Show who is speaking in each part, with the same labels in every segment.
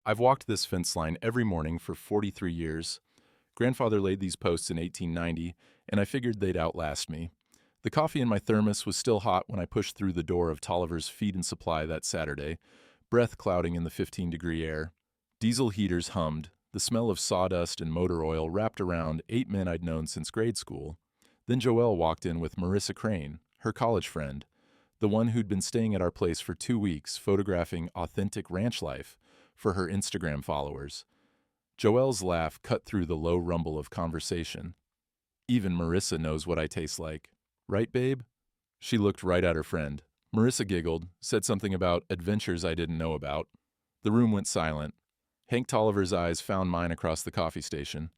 Speaker 1: I've walked this fence line every morning for 43 years. Grandfather laid these posts in 1890, and I figured they'd outlast me. The coffee in my thermos was still hot when I pushed through the door of Tolliver's Feed and Supply that Saturday, breath clouding in the 15-degree air. Diesel heaters hummed, the smell of sawdust and motor oil wrapped around 8 men I'd known since grade school. Then Joelle walked in with Marissa Crane, her college friend, the one who'd been staying at our place for 2 weeks photographing authentic ranch life for her Instagram followers. Joelle's laugh cut through the low rumble of conversation. Even Marissa knows what I taste like. Right, babe? She looked right at her friend. Marissa giggled, said something about adventures I didn't know about. The room went silent. Hank Tolliver's eyes found mine across the coffee station.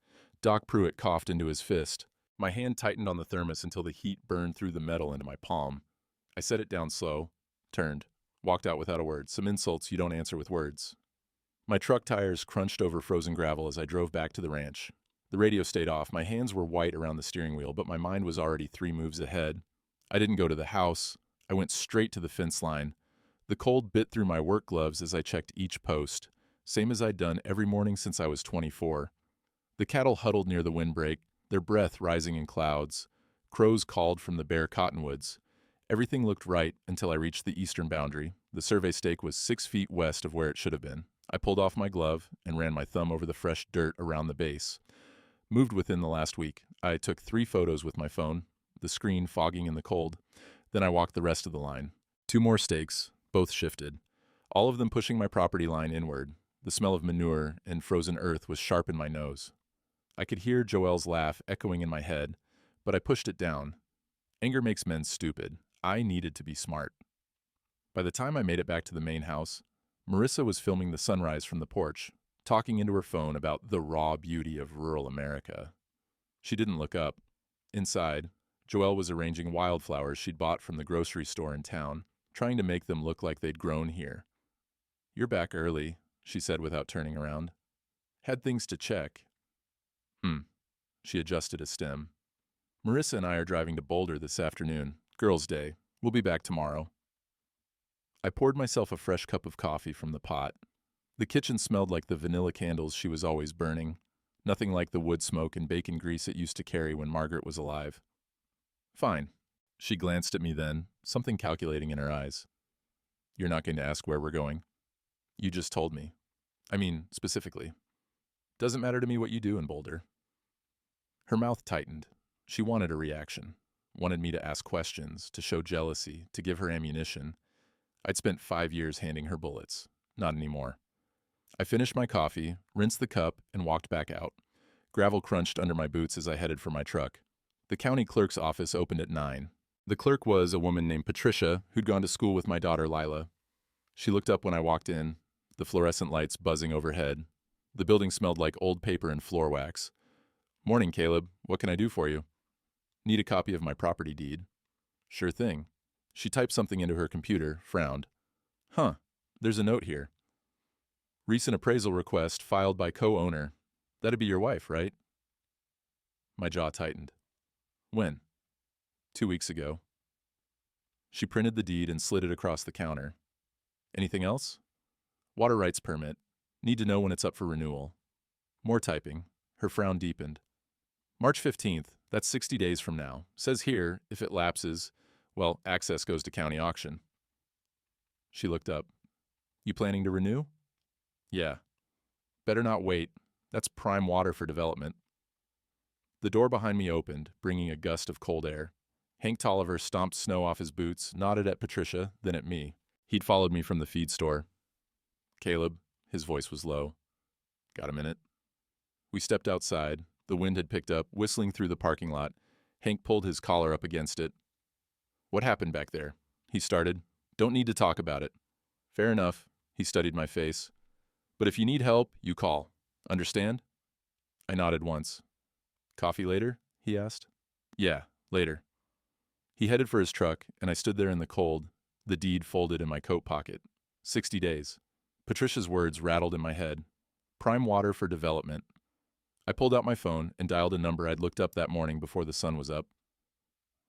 Speaker 1: Doc Pruitt coughed into his fist. My hand tightened on the thermos until the heat burned through the metal into my palm. I set it down slow, turned, walked out without a word. Some insults you don't answer with words. My truck tires crunched over frozen gravel as I drove back to the ranch. The radio stayed off. My hands were white around the steering wheel, but my mind was already 3 moves ahead. I didn't go to the house. I went straight to the fence line. The cold bit through my work gloves as I checked each post, same as I'd done every morning since I was 24. The cattle huddled near the windbreak, their breath rising in clouds. Crows called from the bare cottonwoods. Everything looked right until I reached the eastern boundary. The survey stake was 6 feet west of where it should have been. I pulled off my glove and ran my thumb over the fresh dirt around the base. Moved within the last week. I took 3 photos with my phone, the screen fogging in the cold. Then I walked the rest of the line. 2 more stakes, both shifted, all of them pushing my property line inward. The smell of manure and frozen earth was sharp in my nose. I could hear Joelle's laugh echoing in my head, but I pushed it down. Anger makes men stupid. I needed to be smart. By the time I made it back to the main house, Marissa was filming the sunrise from the porch, talking into her phone about the raw beauty of rural America. She didn't look up. Inside, Joelle was arranging wildflowers she'd bought from the grocery store in town, trying to make them look like they'd grown here. "You're back early," she said without turning around. "Had things to check." She adjusted a stem. "Marissa and I are driving to Boulder this afternoon. Girls' Day. We'll be back tomorrow." I poured myself a fresh cup of coffee from the pot. The kitchen smelled like the vanilla candles she was always burning, nothing like the wood smoke and bacon grease it used to carry when Margaret was alive. "Fine." She glanced at me then, something calculating in her eyes. "You're not going to ask where we're going?" "You just told me. I mean, specifically. Doesn't matter to me what you do in Boulder." Her mouth tightened. She wanted a reaction, wanted me to ask questions, to show jealousy, to give her ammunition. I'd spent 5 years handing her bullets. Not anymore. I finished my coffee, rinsed the cup, and walked back out. Gravel crunched under my boots as I headed for my truck. The county clerk's office opened at 9. The clerk was a woman named Patricia, who'd gone to school with my daughter Lila. She looked up when I walked in, the fluorescent lights buzzing overhead. The building smelled like old paper and floor wax. "Morning, Caleb. What can I do for you?" "Need a copy of my property deed." "Sure thing." She typed something into her computer, frowned. "Huh, there's a note here. Recent appraisal request filed by co-owner. That'd be your wife, right?" My jaw tightened. "When?" "2 weeks ago." She printed the deed and slid it across the counter. "Anything else?" "Water rights permit. Need to know when it's up for renewal." More typing. Her frown deepened. "March 15th, that's 60 days from now. Says here, if it lapses, well, access goes to county auction." She looked up. "You planning to renew?" "Yeah." "Better not wait. That's prime water for development." The door behind me opened, bringing a gust of cold air. Hank Tolliver stomped snow off his boots, nodded at Patricia, then at me. He'd followed me from the feed store. "Caleb," his voice was low. "Got a minute?" We stepped outside. The wind had picked up, whistling through the parking lot. Hank pulled his collar up against it. "What happened back there?" he started. "Don't need to talk about it." "Fair enough." He studied my face. "But if you need help, you call. Understand?" I nodded once. "Coffee later?" he asked. "Yeah, later." He headed for his truck, and I stood there in the cold, the deed folded in my coat pocket. 60 days. Patricia's words rattled in my head. Prime water for development. I pulled out my phone and dialed a number I'd looked up that morning before the sun was up.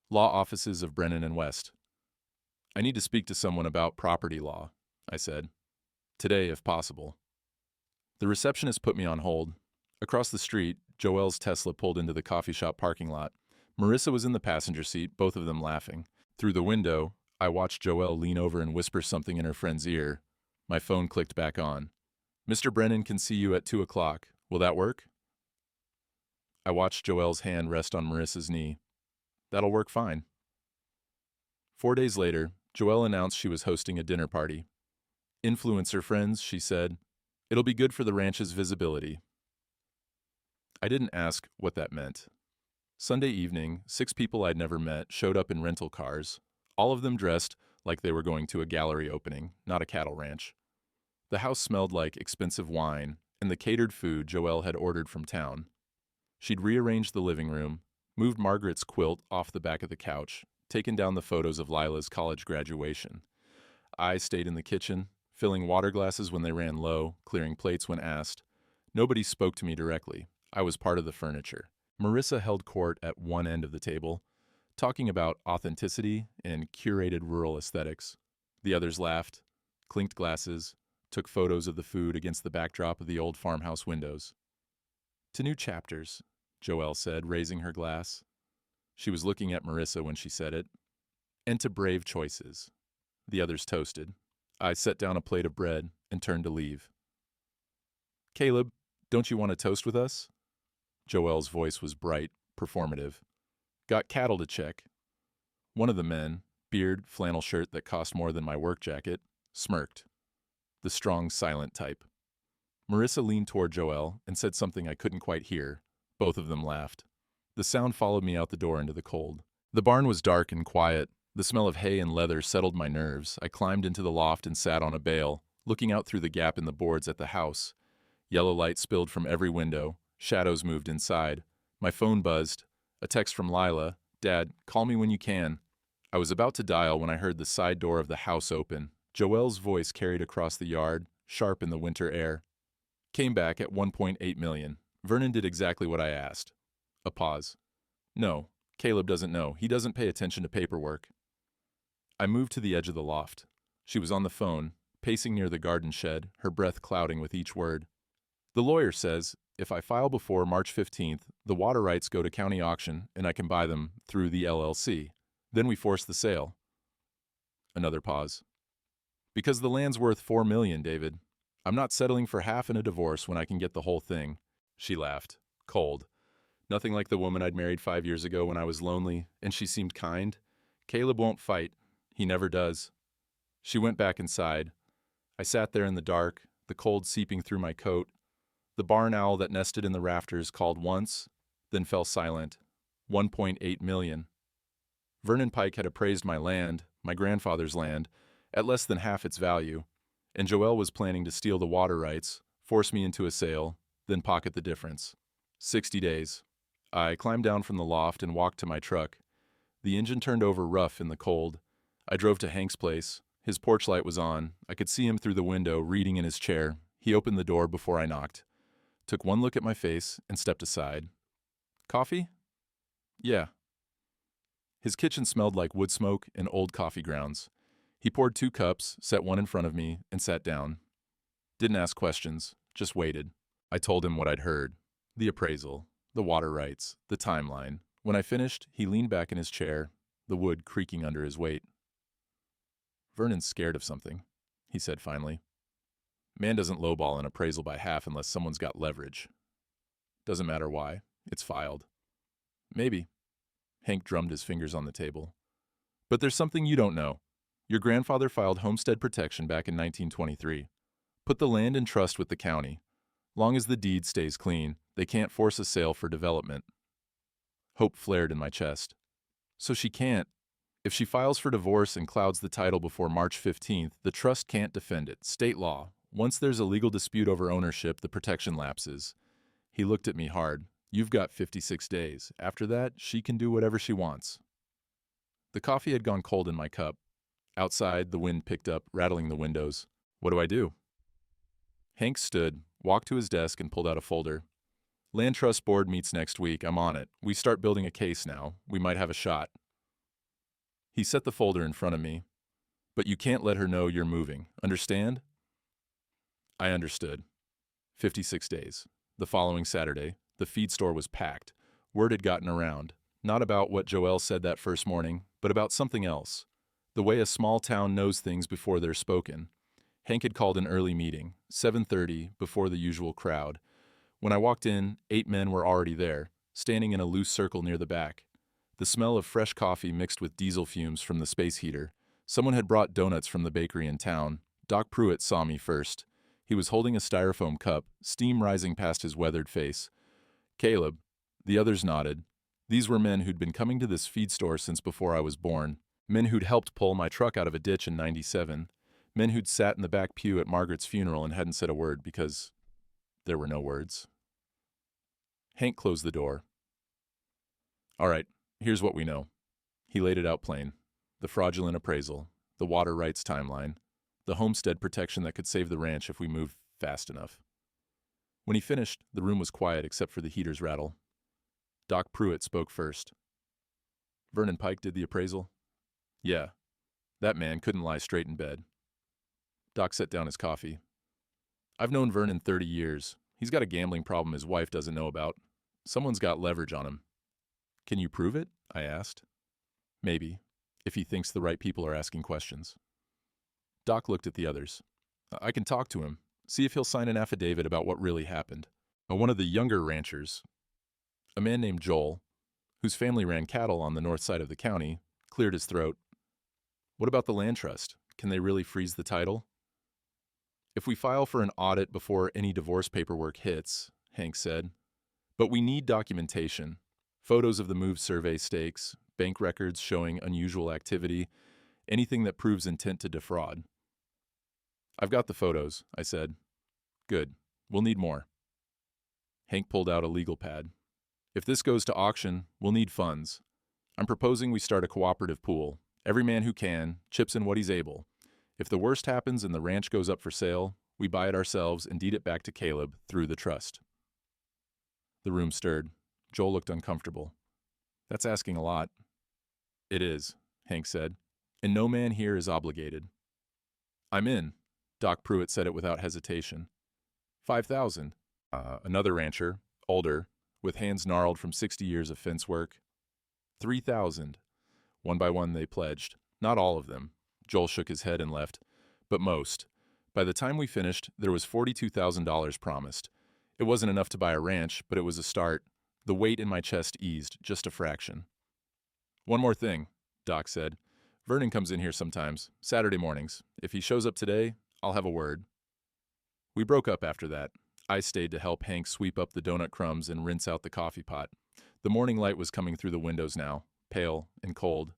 Speaker 1: "Law offices of Brennan and West." "I need to speak to someone about property law," I said. "Today, if possible." The receptionist put me on hold. Across the street, Joelle's Tesla pulled into the coffee shop parking lot. Marissa was in the passenger seat, both of them laughing. Through the window, I watched Joelle lean over and whisper something in her friend's ear. My phone clicked back on. "Mr. Brennan can see you at 2 o'clock. Will that work?" I watched Joelle's hand rest on Marissa's knee. "That'll work fine." 4 days later, Joelle announced she was hosting a dinner party. "Influencer friends," she said. "It'll be good for the ranch's visibility." I didn't ask what that meant. Sunday evening, 6 people I'd never met showed up in rental cars, all of them dressed like they were going to a gallery opening, not a cattle ranch. The house smelled like expensive wine and the catered food Joelle had ordered from town. She'd rearranged the living room, moved Margaret's quilt off the back of the couch, taken down the photos of Lila's college graduation. I stayed in the kitchen, filling water glasses when they ran low, clearing plates when asked. Nobody spoke to me directly. I was part of the furniture. Marissa held court at one end of the table, talking about authenticity and curated rural aesthetics. The others laughed, clinked glasses, took photos of the food against the backdrop of the old farmhouse windows. "To new chapters," Joelle said, raising her glass. She was looking at Marissa when she said it. "And to brave choices." The others toasted. I set down a plate of bread and turned to leave. "Caleb, don't you want to toast with us?" Joelle's voice was bright, performative. "Got cattle to check." One of the men, beard, flannel shirt that cost more than my work jacket, smirked. The strong, silent type. Marissa leaned toward Joelle and said something I couldn't quite hear. Both of them laughed. The sound followed me out the door into the cold. The barn was dark and quiet. The smell of hay and leather settled my nerves. I climbed into the loft and sat on a bale, looking out through the gap in the boards at the house. Yellow light spilled from every window. Shadows moved inside. My phone buzzed. A text from Lila. "Dad, call me when you can." I was about to dial when I heard the side door of the house open. Joelle's voice carried across the yard, sharp in the winter air. "Came back at 1.8 million. Vernon did exactly what I asked." A pause. "No, Caleb doesn't know. He doesn't pay attention to paperwork." I moved to the edge of the loft. She was on the phone, pacing near the garden shed, her breath clouding with each word. "The lawyer says if I file before March 15th, the water rights go to county auction and I can buy them through the LLC. Then we force the sale." Another pause. "Because the land's worth $4 million, David. I'm not settling for half in a divorce when I can get the whole thing." She laughed, cold. Nothing like the woman I'd married 5 years ago when I was lonely, and she seemed kind. "Caleb won't fight. He never does." She went back inside. I sat there in the dark, the cold seeping through my coat. The barn owl that nested in the rafters called once, then fell silent. 1.8 million. Vernon Pike had appraised my land, my grandfather's land, at less than half its value, and Joelle was planning to steal the water rights, force me into a sale, then pocket the difference. 60 days. I climbed down from the loft and walked to my truck. The engine turned over rough in the cold. I drove to Hank's place. His porch light was on. I could see him through the window, reading in his chair. He opened the door before I knocked. Took one look at my face and stepped aside. "Coffee?" "Yeah." His kitchen smelled like wood smoke and old coffee grounds. He poured 2 cups, set one in front of me, and sat down. Didn't ask questions, just waited. I told him what I'd heard. The appraisal, the water rights, the timeline. When I finished, he leaned back in his chair, the wood creaking under his weight. "Vernon's scared of something," he said finally. "Man doesn't lowball an appraisal by half unless someone's got leverage. Doesn't matter why. It's filed." "Maybe." Hank drummed his fingers on the table. "But there's something you don't know. Your grandfather filed homestead protection back in 1923. Put the land in trust with the county. Long as the deed stays clean, they can't force a sale for development." Hope flared in my chest. "So she can't. If she files for divorce and clouds the title before March 15th, the trust can't defend it. State law. Once there's a legal dispute over ownership, the protection lapses." He looked at me hard. "You've got 56 days. After that, she can do whatever she wants." The coffee had gone cold in my cup. Outside, the wind picked up, rattling the windows. "What do I do?" Hank stood, walked to his desk, and pulled out a folder. "Land Trust Board meets next week. I'm on it. We start building a case now. We might have a shot." He set the folder in front of me. "But you can't let her know you're moving. Understand?" I understood. 56 days. The following Saturday, the feed store was packed. Word had gotten around, not about what Joelle said that first morning, but about something else. The way a small town knows things before they're spoken. Hank had called an early meeting, 7:30, before the usual crowd. When I walked in, 8 men were already there, standing in a loose circle near the back. The smell of fresh coffee mixed with diesel fumes from the space heater. Someone had brought donuts from the bakery in town. Doc Pruitt saw me first. He was holding a styrofoam cup, steam rising past his weathered face. Caleb. The others nodded. These were men who'd been coming to this feed store since before I was born. Men who'd helped pull my truck out of a ditch in '97. Men who'd sat in the back pew at Margaret's funeral and hadn't said a word because there were no words. Hank closed the door. All right, here's what we know. He laid it out plain. The fraudulent appraisal, the water rights timeline, the homestead protection that could save the ranch if we moved fast enough. When he finished, the room was quiet except for the heater's rattle. Doc Pruitt spoke first. Vernon Pike did the appraisal? Yeah. That man couldn't lie straight in bed. Doc set down his coffee. I've known Vernon 30 years. He's got a gambling problem his wife doesn't know about. Someone's got leverage on him. Can you prove it? I asked. Maybe, if he thinks the right people are asking questions. Doc looked at the others. I can talk to him, see if he'll sign an affidavit about what really happened. One of the younger ranchers, a man named Joel, whose family ran cattle on the north side of the county, cleared his throat. What about the land trust? Can they really freeze the title? If we file for an audit before any divorce paperwork hits, Hank said. But we need documentation. Photos of the move survey stakes, bank records showing unusual activity, anything that proves intent to defraud. I've got the photos, I said. Good. We'll need more. Hank pulled out a legal pad. If this goes to auction, we'll need funds. I'm proposing we start a cooperative pool. Every man who can chips in what he's able. If the worst happens and the ranch goes up for sale, we buy it ourselves and deed it back to Caleb through the trust. The room stirred. Joel looked uncomfortable. That's asking a lot. It is, Hank said, and no man here is obligated. I'm in. Doc Pruitt said it without hesitation. 5,000. Another rancher, older, with hands gnarled from 60 years of fence work. 3,000. One by one they pledged. Not all of them. Joel shook his head and left. But most. By the time we finished, there was $42,000 promised. It wasn't enough to buy a ranch, but it was a start. The weight in my chest eased, just a fraction. One more thing, Doc said. Vernon comes in here sometimes, Saturday mornings. If he shows up today, I'll have a word. We broke up after that. I stayed to help Hank sweep up the donut crumbs and rinse out the coffee pot. The morning light was coming through the windows now, pale and cold.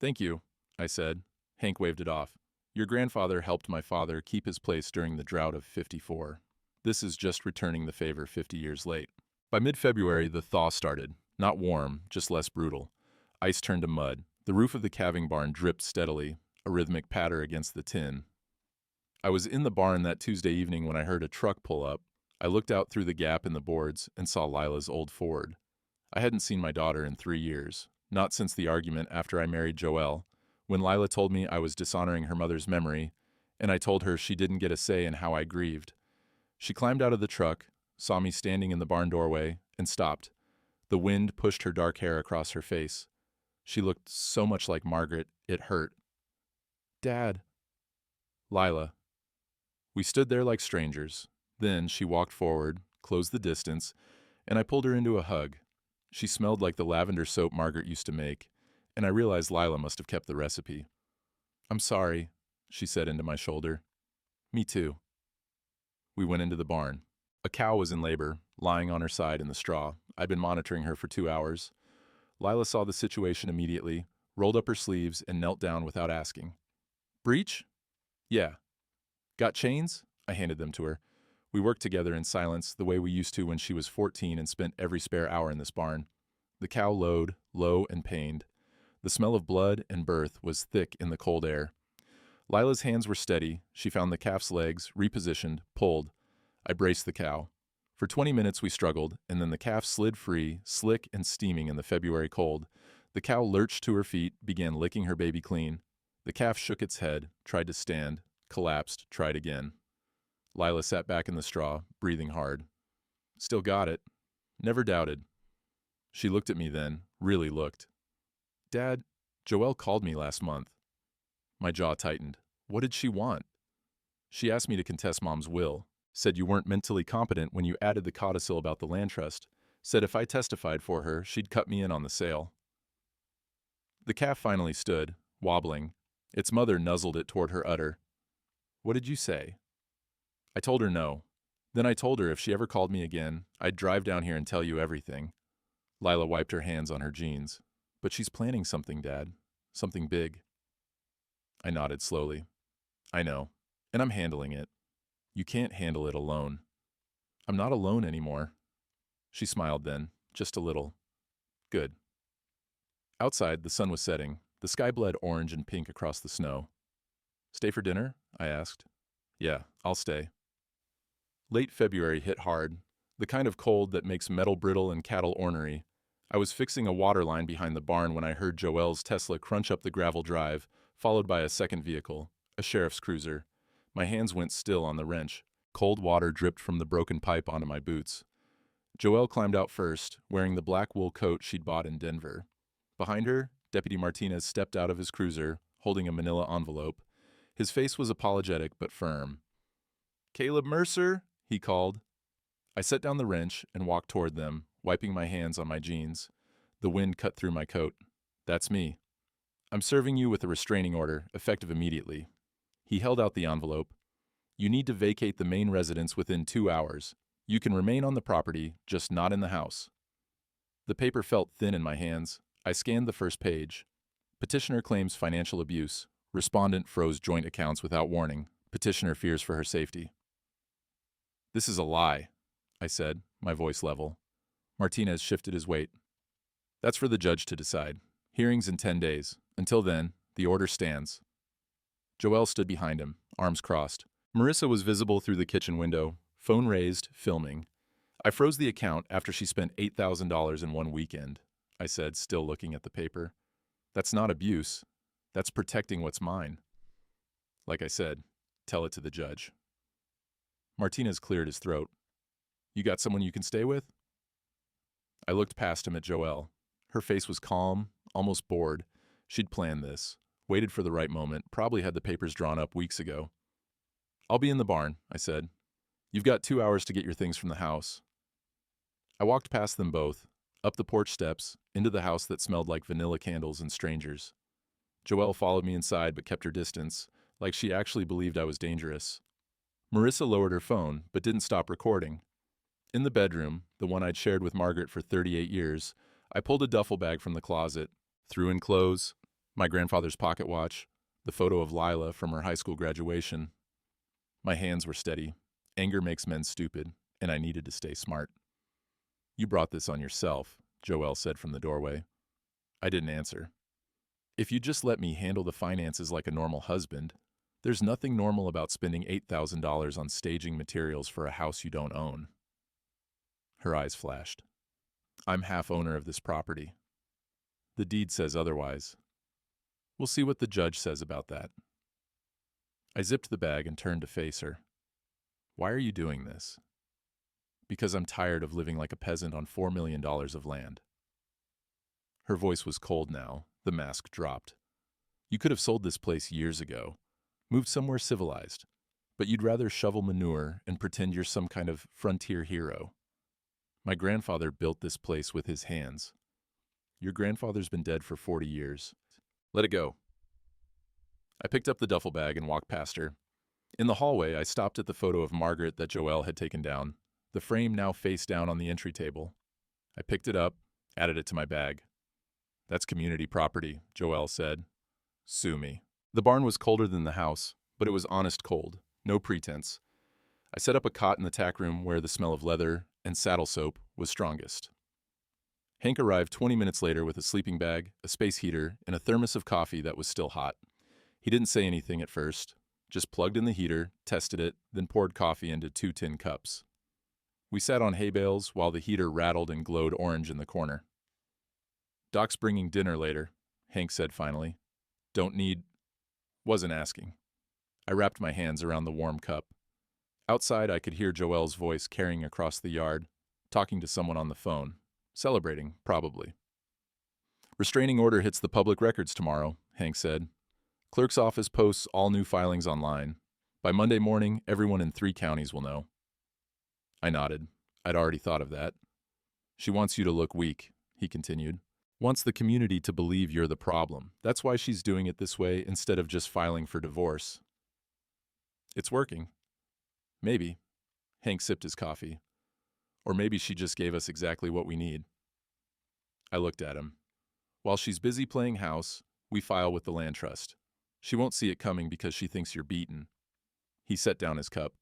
Speaker 1: Thank you, I said. Hank waved it off. Your grandfather helped my father keep his place during the drought of '54. This is just returning the favor 50 years late. By mid-February, the thaw started. Not warm, just less brutal. Ice turned to mud. The roof of the calving barn dripped steadily, a rhythmic patter against the tin. I was in the barn that Tuesday evening when I heard a truck pull up. I looked out through the gap in the boards and saw Lila's old Ford. I hadn't seen my daughter in 3 years, not since the argument after I married Joelle, when Lila told me I was dishonoring her mother's memory, and I told her she didn't get a say in how I grieved. She climbed out of the truck, saw me standing in the barn doorway, and stopped. The wind pushed her dark hair across her face. She looked so much like Margaret, it hurt. Dad. Lila. We stood there like strangers. Then she walked forward, closed the distance, and I pulled her into a hug. She smelled like the lavender soap Margaret used to make, and I realized Lila must have kept the recipe. I'm sorry, she said into my shoulder. Me too. We went into the barn. A cow was in labor, lying on her side in the straw. I'd been monitoring her for 2 hours. Lila saw the situation immediately, rolled up her sleeves, and knelt down without asking. Breech? Yeah. Got chains? I handed them to her. We worked together in silence, the way we used to when she was 14 and spent every spare hour in this barn. The cow lowed, low and pained. The smell of blood and birth was thick in the cold air. Lila's hands were steady. She found the calf's legs, repositioned, pulled. I braced the cow. For 20 minutes we struggled, and then the calf slid free, slick and steaming in the February cold. The cow lurched to her feet, began licking her baby clean. The calf shook its head, tried to stand, collapsed, tried again. Lila sat back in the straw, breathing hard. Still got it. Never doubted. She looked at me then, really looked. Dad, Joelle called me last month. My jaw tightened. What did she want? She asked me to contest Mom's will, said you weren't mentally competent when you added the codicil about the land trust, said if I testified for her, she'd cut me in on the sale. The calf finally stood, wobbling. Its mother nuzzled it toward her udder. What did you say? I told her no. Then I told her if she ever called me again, I'd drive down here and tell you everything. Lila wiped her hands on her jeans. But she's planning something, Dad. Something big. I nodded slowly. I know. And I'm handling it. You can't handle it alone. I'm not alone anymore. She smiled then, just a little. Good. Outside, the sun was setting. The sky bled orange and pink across the snow. Stay for dinner? I asked. Yeah, I'll stay. Late February hit hard, the kind of cold that makes metal brittle and cattle ornery. I was fixing a water line behind the barn when I heard Joelle's Tesla crunch up the gravel drive, followed by a second vehicle, a sheriff's cruiser. My hands went still on the wrench. Cold water dripped from the broken pipe onto my boots. Joelle climbed out first, wearing the black wool coat she'd bought in Denver. Behind her, Deputy Martinez stepped out of his cruiser, holding a manila envelope. His face was apologetic but firm. Caleb Mercer, he called. I set down the wrench and walked toward them, wiping my hands on my jeans. The wind cut through my coat. That's me. I'm serving you with a restraining order, effective immediately. He held out the envelope. You need to vacate the main residence within 2 hours. You can remain on the property, just not in the house. The paper felt thin in my hands. I scanned the first page. Petitioner claims financial abuse. Respondent froze joint accounts without warning. Petitioner fears for her safety. This is a lie, I said, my voice level. Martinez shifted his weight. That's for the judge to decide. Hearings in 10 days. Until then, the order stands. Joelle stood behind him, arms crossed. Marissa was visible through the kitchen window, phone raised, filming. I froze the account after she spent $8,000 in one weekend, I said, still looking at the paper. That's not abuse. That's protecting what's mine. Like I said, tell it to the judge. Martinez cleared his throat. You got someone you can stay with? I looked past him at Joelle. Her face was calm, almost bored. She'd planned this, waited for the right moment, probably had the papers drawn up weeks ago. I'll be in the barn, I said. You've got 2 hours to get your things from the house. I walked past them both, up the porch steps, into the house that smelled like vanilla candles and strangers. Joelle followed me inside but kept her distance, like she actually believed I was dangerous. Marissa lowered her phone, but didn't stop recording. In the bedroom, the one I'd shared with Margaret for 38 years, I pulled a duffel bag from the closet, threw in clothes, my grandfather's pocket watch, the photo of Lila from her high school graduation. My hands were steady. Anger makes men stupid, and I needed to stay smart. You brought this on yourself, Joelle said from the doorway. I didn't answer. If you just let me handle the finances like a normal husband, there's nothing normal about spending $8,000 on staging materials for a house you don't own. Her eyes flashed. I'm half owner of this property. The deed says otherwise. We'll see what the judge says about that. I zipped the bag and turned to face her. Why are you doing this? Because I'm tired of living like a peasant on $4 million of land. Her voice was cold now. The mask dropped. You could have sold this place years ago, moved somewhere civilized, but you'd rather shovel manure and pretend you're some kind of frontier hero. My grandfather built this place with his hands. Your grandfather's been dead for 40 years. Let it go. I picked up the duffel bag and walked past her. In the hallway, I stopped at the photo of Margaret that Joelle had taken down, the frame now face down on the entry table. I picked it up, added it to my bag. That's community property, Joelle said. Sue me. The barn was colder than the house, but it was honest cold, no pretense. I set up a cot in the tack room where the smell of leather and saddle soap was strongest. Hank arrived 20 minutes later with a sleeping bag, a space heater, and a thermos of coffee that was still hot. He didn't say anything at first, just plugged in the heater, tested it, then poured coffee into 2 tin cups. We sat on hay bales while the heater rattled and glowed orange in the corner. Doc's bringing dinner later, Hank said finally. Don't need... Wasn't asking. I wrapped my hands around the warm cup. Outside, I could hear Joelle's voice carrying across the yard, talking to someone on the phone. Celebrating, probably. Restraining order hits the public records tomorrow, Hank said. Clerk's office posts all new filings online. By Monday morning, everyone in 3 counties will know. I nodded. I'd already thought of that. She wants you to look weak, he continued. Wants the community to believe you're the problem. That's why she's doing it this way instead of just filing for divorce. It's working. Maybe. Hank sipped his coffee. Or maybe she just gave us exactly what we need. I looked at him. While she's busy playing house, we file with the land trust. She won't see it coming because she thinks you're beaten. He set down his cup.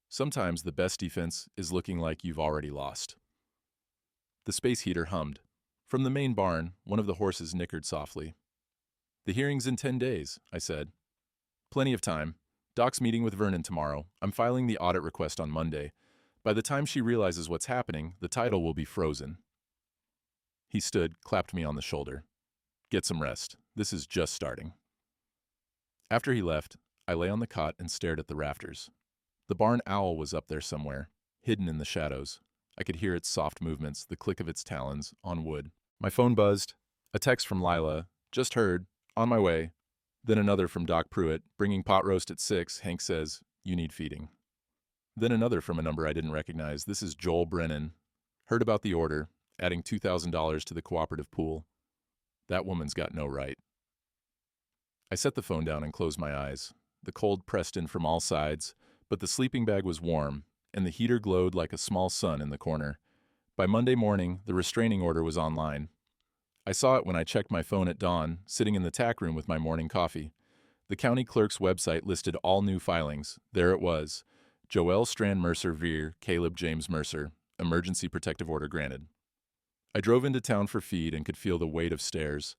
Speaker 1: Sometimes the best defense is looking like you've already lost. The space heater hummed. From the main barn, one of the horses nickered softly. The hearing's in 10 days, I said. Plenty of time. Doc's meeting with Vernon tomorrow. I'm filing the audit request on Monday. By the time she realizes what's happening, the title will be frozen. He stood, clapped me on the shoulder. Get some rest. This is just starting. After he left, I lay on the cot and stared at the rafters. The barn owl was up there somewhere, hidden in the shadows. I could hear its soft movements, the click of its talons, on wood. My phone buzzed. A text from Lila. Just heard. On my way. Then another from Doc Pruitt. Bringing pot roast at 6. Hank says, you need feeding. Then another from a number I didn't recognize. This is Joel Brennan. Heard about the order. Adding $2,000 to the cooperative pool. That woman's got no right. I set the phone down and closed my eyes. The cold pressed in from all sides, but the sleeping bag was warm, and the heater glowed like a small sun in the corner. By Monday morning, the restraining order was online. I saw it when I checked my phone at dawn, sitting in the tack room with my morning coffee. The county clerk's website listed all new filings. There it was. Joelle Strand Mercer Veer, Caleb James Mercer. Emergency protective order granted. I drove into town for feed and could feel the weight of stairs.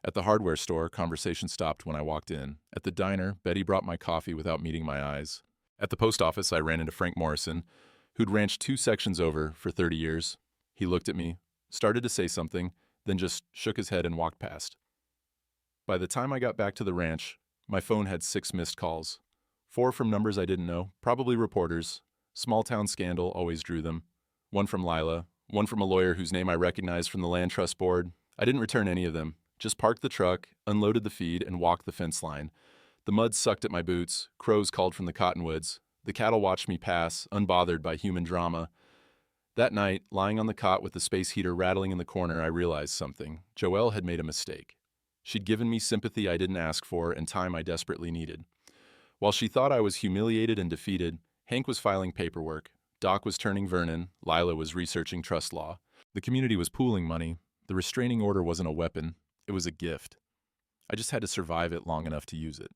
Speaker 1: At the hardware store, conversation stopped when I walked in. At the diner, Betty brought my coffee without meeting my eyes. At the post office, I ran into Frank Morrison, who'd ranched 2 sections over for 30 years. He looked at me, started to say something, then just shook his head and walked past. By the time I got back to the ranch, my phone had 6 missed calls. 4 from numbers I didn't know, probably reporters. Small town scandal always drew them. 1 from Lila, 1 from a lawyer whose name I recognized from the land trust board. I didn't return any of them. Just parked the truck, unloaded the feed, and walked the fence line. The mud sucked at my boots. Crows called from the cottonwoods. The cattle watched me pass, unbothered by human drama. That night, lying on the cot with the space heater rattling in the corner, I realized something. Joelle had made a mistake. She'd given me sympathy I didn't ask for and time I desperately needed. While she thought I was humiliated and defeated, Hank was filing paperwork. Doc was turning Vernon. Lila was researching trust law. The community was pooling money. The restraining order wasn't a weapon. It was a gift. I just had to survive it long enough to use it.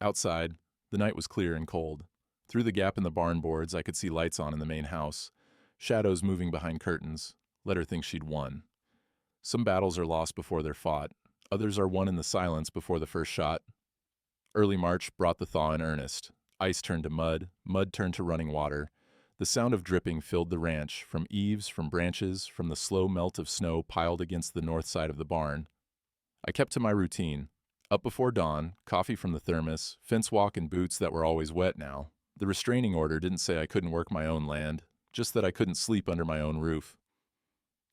Speaker 1: Outside, the night was clear and cold. Through the gap in the barn boards, I could see lights on in the main house. Shadows moving behind curtains. Let her think she'd won. Some battles are lost before they're fought. Others are won in the silence before the first shot. Early March brought the thaw in earnest. Ice turned to mud. Mud turned to running water. The sound of dripping filled the ranch, from eaves, from branches, from the slow melt of snow piled against the north side of the barn. I kept to my routine. Up before dawn, coffee from the thermos, fence walk in boots that were always wet now. The restraining order didn't say I couldn't work my own land, just that I couldn't sleep under my own roof.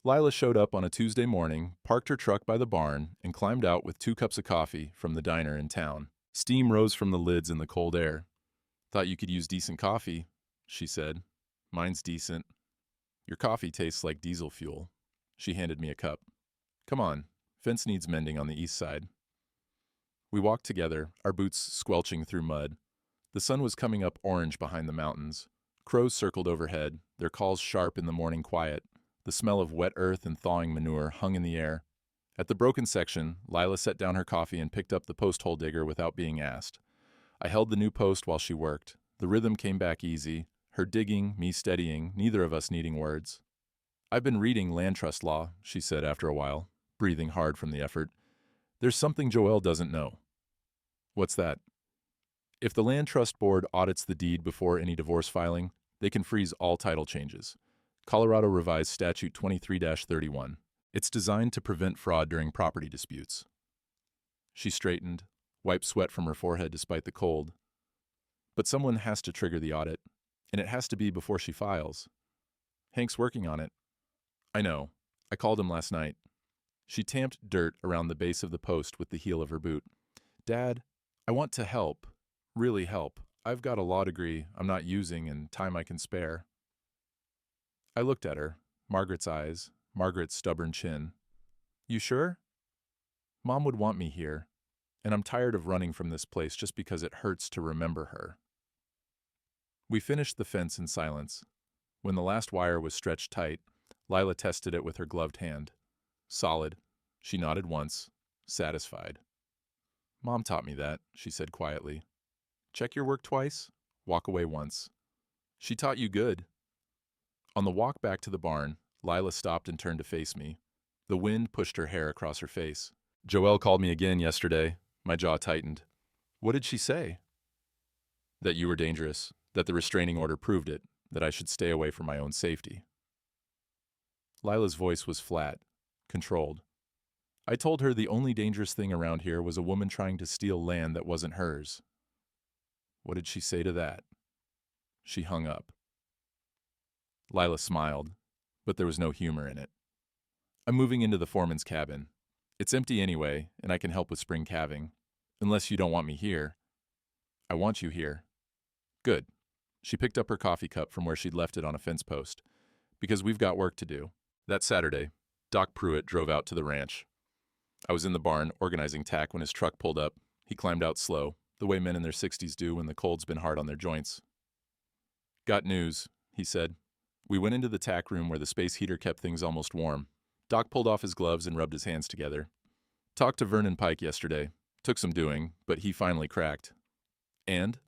Speaker 1: Lila showed up on a Tuesday morning, parked her truck by the barn, and climbed out with 2 cups of coffee from the diner in town. Steam rose from the lids in the cold air. Thought you could use decent coffee, she said. Mine's decent. Your coffee tastes like diesel fuel. She handed me a cup. Come on. Fence needs mending on the east side. We walked together, our boots squelching through mud. The sun was coming up orange behind the mountains. Crows circled overhead, their calls sharp in the morning quiet. The smell of wet earth and thawing manure hung in the air. At the broken section, Lila set down her coffee and picked up the post hole digger without being asked. I held the new post while she worked. The rhythm came back easy. Her digging, me steadying, neither of us needing words. I've been reading land trust law, she said after a while, breathing hard from the effort. There's something Joelle doesn't know. What's that? If the Land Trust Board audits the deed before any divorce filing, they can freeze all title changes. Colorado Revised Statute 23-31. It's designed to prevent fraud during property disputes. She straightened, wiped sweat from her forehead despite the cold. But someone has to trigger the audit. And it has to be before she files. Hank's working on it. I know. I called him last night. She tamped dirt around the base of the post with the heel of her boot. Dad, I want to help. Really help. I've got a law degree I'm not using and time I can spare. I looked at her, Margaret's eyes, Margaret's stubborn chin. You sure? Mom would want me here, and I'm tired of running from this place just because it hurts to remember her. We finished the fence in silence. When the last wire was stretched tight, Lila tested it with her gloved hand. Solid. She nodded once, satisfied. Mom taught me that, she said quietly. Check your work twice, walk away once. She taught you good. On the walk back to the barn, Lila stopped and turned to face me. The wind pushed her hair across her face. Joelle called me again yesterday. My jaw tightened. What did she say? That you were dangerous, that the restraining order proved it, that I should stay away for my own safety. Lila's voice was flat, controlled. I told her the only dangerous thing around here was a woman trying to steal land that wasn't hers. What did she say to that? She hung up. Lila smiled, but there was no humor in it. I'm moving into the foreman's cabin. It's empty anyway, and I can help with spring calving. Unless you don't want me here. I want you here. Good. She picked up her coffee cup from where she'd left it on a fence post. Because we've got work to do. That Saturday, Doc Pruitt drove out to the ranch. I was in the barn organizing tack when his truck pulled up. He climbed out slow, the way men in their 60s do when the cold's been hard on their joints. Got news, he said. We went into the tack room where the space heater kept things almost warm. Doc pulled off his gloves and rubbed his hands together. Talked to Vernon Pike yesterday. Took some doing, but he finally cracked. And?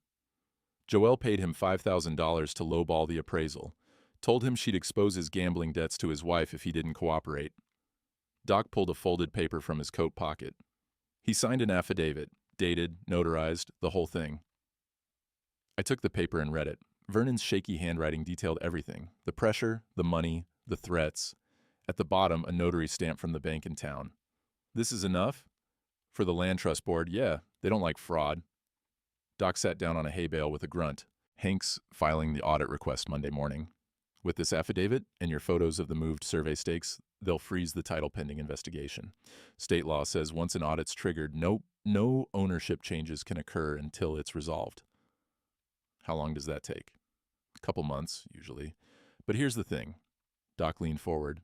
Speaker 1: Joelle paid him $5,000 to lowball the appraisal. Told him she'd expose his gambling debts to his wife if he didn't cooperate. Doc pulled a folded paper from his coat pocket. He signed an affidavit, dated, notarized, the whole thing. I took the paper and read it. Vernon's shaky handwriting detailed everything. The pressure, the money, the threats. At the bottom, a notary stamp from the bank in town. This is enough? For the land trust board, yeah, they don't like fraud. Doc sat down on a hay bale with a grunt. Hank's filing the audit request Monday morning. With this affidavit and your photos of the moved survey stakes, they'll freeze the title pending investigation. State law says once an audit's triggered, no ownership changes can occur until it's resolved. How long does that take? A couple months, usually. But here's the thing. Doc leaned forward.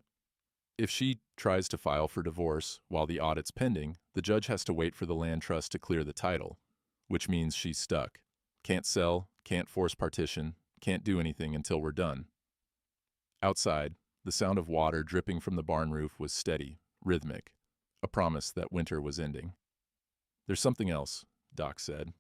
Speaker 1: If she tries to file for divorce while the audit's pending, the judge has to wait for the land trust to clear the title, which means she's stuck. Can't sell, can't force partition, can't do anything until we're done. Outside, the sound of water dripping from the barn roof was steady, rhythmic, a promise that winter was ending. There's something else, Doc said.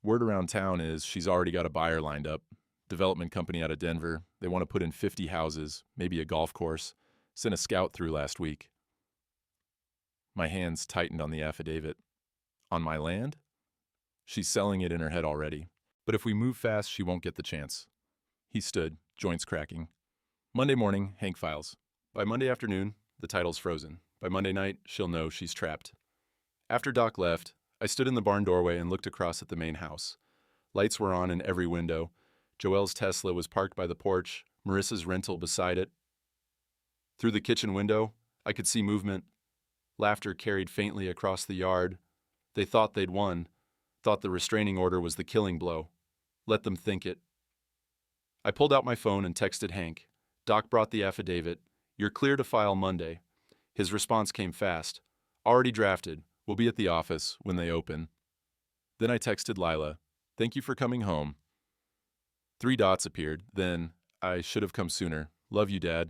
Speaker 1: Word around town is she's already got a buyer lined up. Development company out of Denver. They want to put in 50 houses, maybe a golf course. Sent a scout through last week. My hands tightened on the affidavit. On my land? She's selling it in her head already. But if we move fast, she won't get the chance. He stood, joints cracking. Monday morning, Hank files. By Monday afternoon, the title's frozen. By Monday night, she'll know she's trapped. After Doc left, I stood in the barn doorway and looked across at the main house. Lights were on in every window. Joelle's Tesla was parked by the porch, Marissa's rental beside it. Through the kitchen window, I could see movement. Laughter carried faintly across the yard. They thought they'd won, thought the restraining order was the killing blow. Let them think it. I pulled out my phone and texted Hank. Doc brought the affidavit. You're clear to file Monday. His response came fast. Already drafted. We'll be at the office when they open. Then I texted Lila. Thank you for coming home. 3 dots appeared. Then, I should have come sooner. Love you, Dad.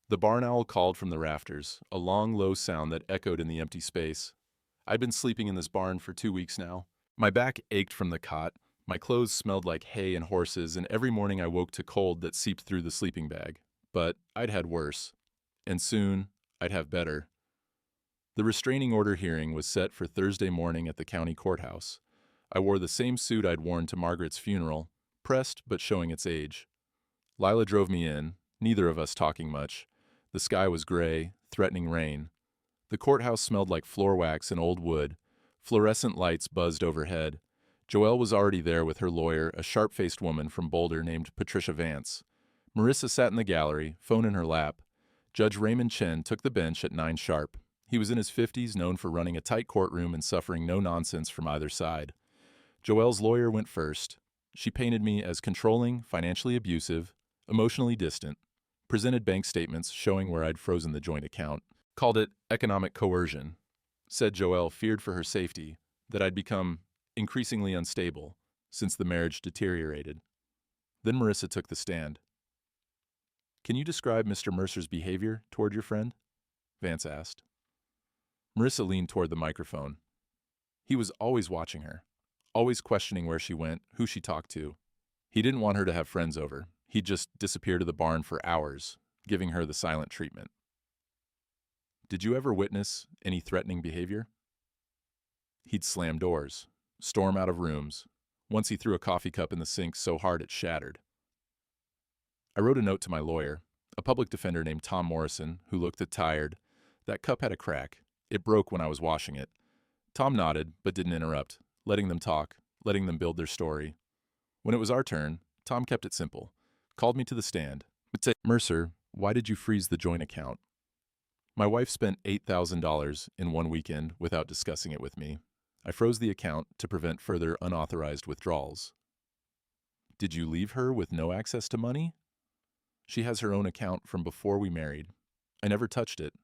Speaker 1: The barn owl called from the rafters, a long, low sound that echoed in the empty space. I'd been sleeping in this barn for 2 weeks now. My back ached from the cot, my clothes smelled like hay and horses, and every morning I woke to cold that seeped through the sleeping bag. But I'd had worse. And soon, I'd have better. The restraining order hearing was set for Thursday morning at the county courthouse. I wore the same suit I'd worn to Margaret's funeral, pressed but showing its age. Lila drove me in, neither of us talking much. The sky was gray, threatening rain. The courthouse smelled like floor wax and old wood. Fluorescent lights buzzed overhead. Joelle was already there with her lawyer, a sharp-faced woman from Boulder named Patricia Vance. Marissa sat in the gallery, phone in her lap. Judge Raymond Chen took the bench at 9 sharp. He was in his 50s, known for running a tight courtroom and suffering no nonsense from either side. Joelle's lawyer went first. She painted me as controlling, financially abusive, emotionally distant, presented bank statements showing where I'd frozen the joint account, called it economic coercion, said Joelle feared for her safety, that I'd become increasingly unstable since the marriage deteriorated. Then Marissa took the stand. "Can you describe Mr. Mercer's behavior toward your friend?" Vance asked. Marissa leaned toward the microphone. "He was always watching her, always questioning where she went, who she talked to. He didn't want her to have friends over. He'd just disappear to the barn for hours, giving her the silent treatment." "Did you ever witness any threatening behavior?" "He'd slam doors, storm out of rooms. Once he threw a coffee cup in the sink so hard it shattered." I wrote a note to my lawyer, a public defender named Tom Morrison, who looked tired. "That cup had a crack. It broke when I was washing it." Tom nodded, but didn't interrupt, letting them talk, letting them build their story. When it was our turn, Tom kept it simple, called me to the stand. "Mercer, why did you freeze the joint account?" "My wife spent $8,000 in one weekend without discussing it with me. I froze the account to prevent further unauthorized withdrawals." "Did you leave her with no access to money?" "She has her own account from before we married. I never touched it."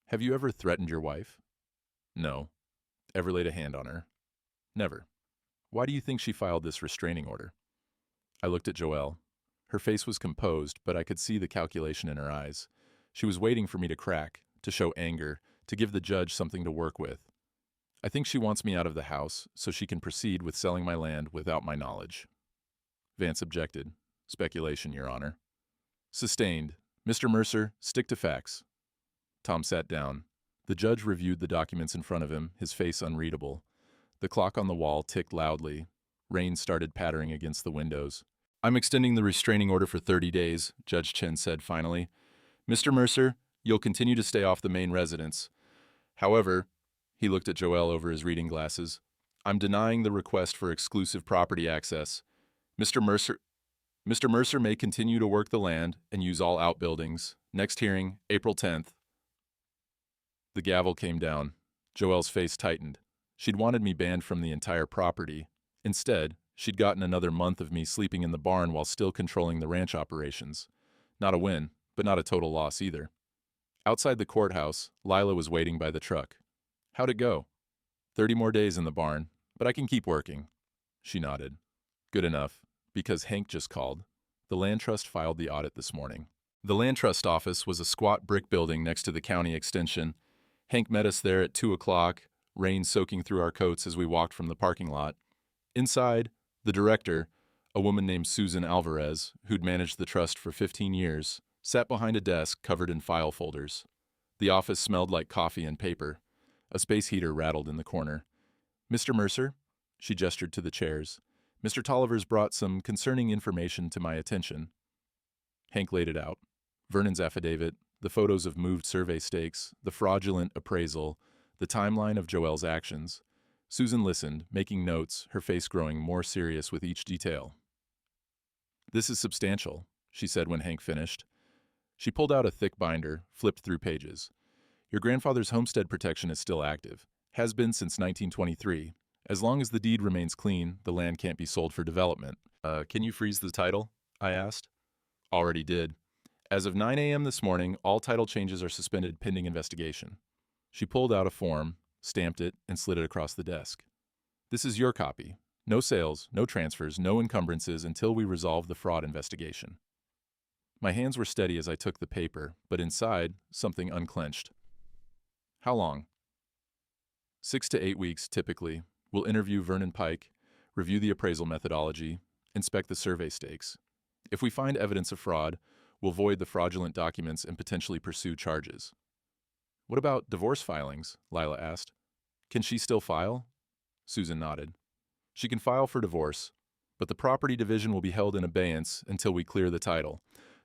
Speaker 1: "Have you ever threatened your wife?" "No." "Ever laid a hand on her?" "Never." "Why do you think she filed this restraining order?" I looked at Joelle. Her face was composed, but I could see the calculation in her eyes. She was waiting for me to crack, to show anger, to give the judge something to work with. "I think she wants me out of the house so she can proceed with selling my land without my knowledge." Vance objected. "Speculation, Your Honor." "Sustained. Mr. Mercer, stick to facts." Tom sat down. The judge reviewed the documents in front of him, his face unreadable. The clock on the wall ticked loudly. Rain started pattering against the windows. "I'm extending the restraining order for 30 days, Judge Chen said finally. "Mr. Mercer, you'll continue to stay off the main residence. However," he looked at Joelle over his reading glasses, "I'm denying the request for exclusive property access. Mr. Mercer may continue to work the land and use all outbuildings. Next hearing, April 10th. The gavel came down. Joelle's face tightened. She'd wanted me banned from the entire property. Instead, she'd gotten another month of me sleeping in the barn while still controlling the ranch operations. Not a win, but not a total loss either. Outside the courthouse, Lila was waiting by the truck. "How'd it go?" 30 more days in the barn, but I can keep working." She nodded. "Good enough, because Hank just called. The land trust filed the audit this morning." The land trust office was a squat brick building next to the county extension. Hank met us there at 2 o'clock, rain soaking through our coats as we walked from the parking lot. Inside, the director, a woman named Susan Alvarez, who'd managed the trust for 15 years, sat behind a desk covered in file folders. The office smelled like coffee and paper. A space heater rattled in the corner. "Mr. Mercer?" She gestured to the chairs. "Mr. Tolliver's brought some concerning information to my attention." Hank laid it out. Vernon's affidavit, the photos of moved survey stakes, the fraudulent appraisal, the timeline of Joelle's actions. Susan listened, making notes, her face growing more serious with each detail. "This is substantial," she said when Hank finished. She pulled out a thick binder, flipped through pages. "Your grandfather's homestead protection is still active. Has been since 1923. As long as the deed remains clean, the land can't be sold for development." Can you freeze the title?" I asked. "Already did. As of 9 a.m. this morning, all title changes are suspended pending investigation." She pulled out a form, stamped it, and slid it across the desk. "This is your copy. No sales, no transfers, no encumbrances until we resolve the fraud investigation." My hands were steady as I took the paper, but inside, something unclenched. "How long?" 6 to 8 weeks, typically. We'll interview Vernon Pike, review the appraisal methodology, inspect the survey stakes. If we find evidence of fraud, we'll void the fraudulent documents and potentially pursue charges." "What about divorce filings?" Lila asked. "Can she still file?" Susan nodded. "She can file for divorce, but the property division will be held in abeyance until we clear the title.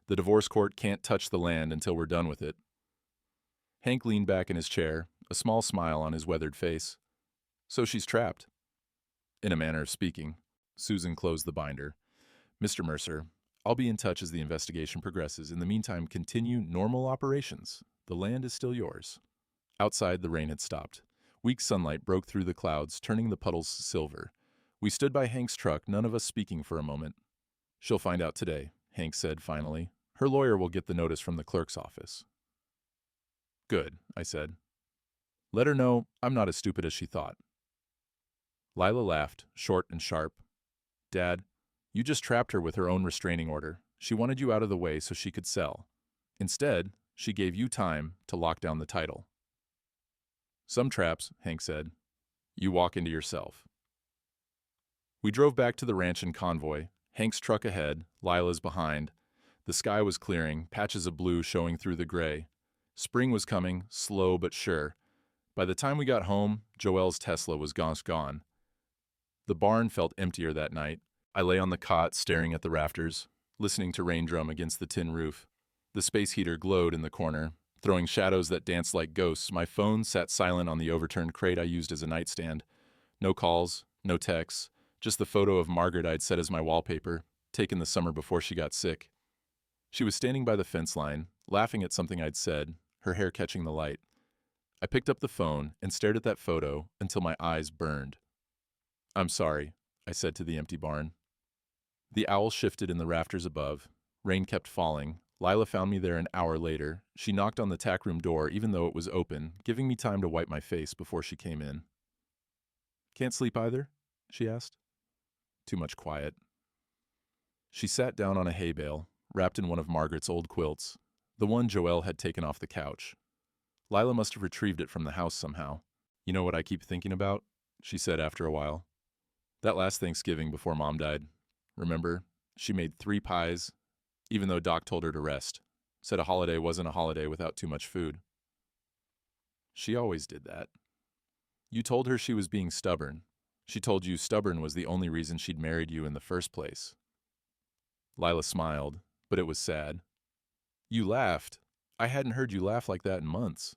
Speaker 1: The divorce court can't touch the land until we're done with it." Hank leaned back in his chair, a small smile on his weathered face. "So she's trapped." In a manner of speaking. Susan closed the binder. Mr. Mercer, I'll be in touch as the investigation progresses. In the meantime, continue normal operations. The land is still yours. Outside, the rain had stopped. Weak sunlight broke through the clouds, turning the puddles silver. We stood by Hank's truck, none of us speaking for a moment. She'll find out today, Hank said finally. Her lawyer will get the notice from the clerk's office. Good, I said. Let her know I'm not as stupid as she thought. Lila laughed, short and sharp. Dad, you just trapped her with her own restraining order. She wanted you out of the way so she could sell. Instead, she gave you time to lock down the title. Some traps, Hank said. You walk into yourself. We drove back to the ranch in convoy, Hank's truck ahead, Lila's behind. The sky was clearing, patches of blue showing through the gray. Spring was coming, slow but sure. By the time we got home, Joelle's Tesla was gone. The barn felt emptier that night. I lay on the cot staring at the rafters, listening to rain drum against the tin roof. The space heater glowed in the corner, throwing shadows that danced like ghosts. My phone sat silent on the overturned crate I used as a nightstand. No calls, no texts, just the photo of Margaret I'd set as my wallpaper, taken the summer before she got sick. She was standing by the fence line, laughing at something I'd said, her hair catching the light. I picked up the phone and stared at that photo until my eyes burned. I'm sorry, I said to the empty barn. The owl shifted in the rafters above. Rain kept falling. Lila found me there an hour later. She knocked on the tack room door even though it was open, giving me time to wipe my face before she came in. Can't sleep either? She asked. Too much quiet. She sat down on a hay bale, wrapped in one of Margaret's old quilts, the one Joelle had taken off the couch. Lila must have retrieved it from the house somehow. You know what I keep thinking about? She said after a while. That last Thanksgiving before Mom died. Remember? She made 3 pies, even though Doc told her to rest. Said a holiday wasn't a holiday without too much food. She always did that. You told her she was being stubborn. She told you stubborn was the only reason she'd married you in the first place. Lila smiled, but it was sad. You laughed. I hadn't heard you laugh like that in months.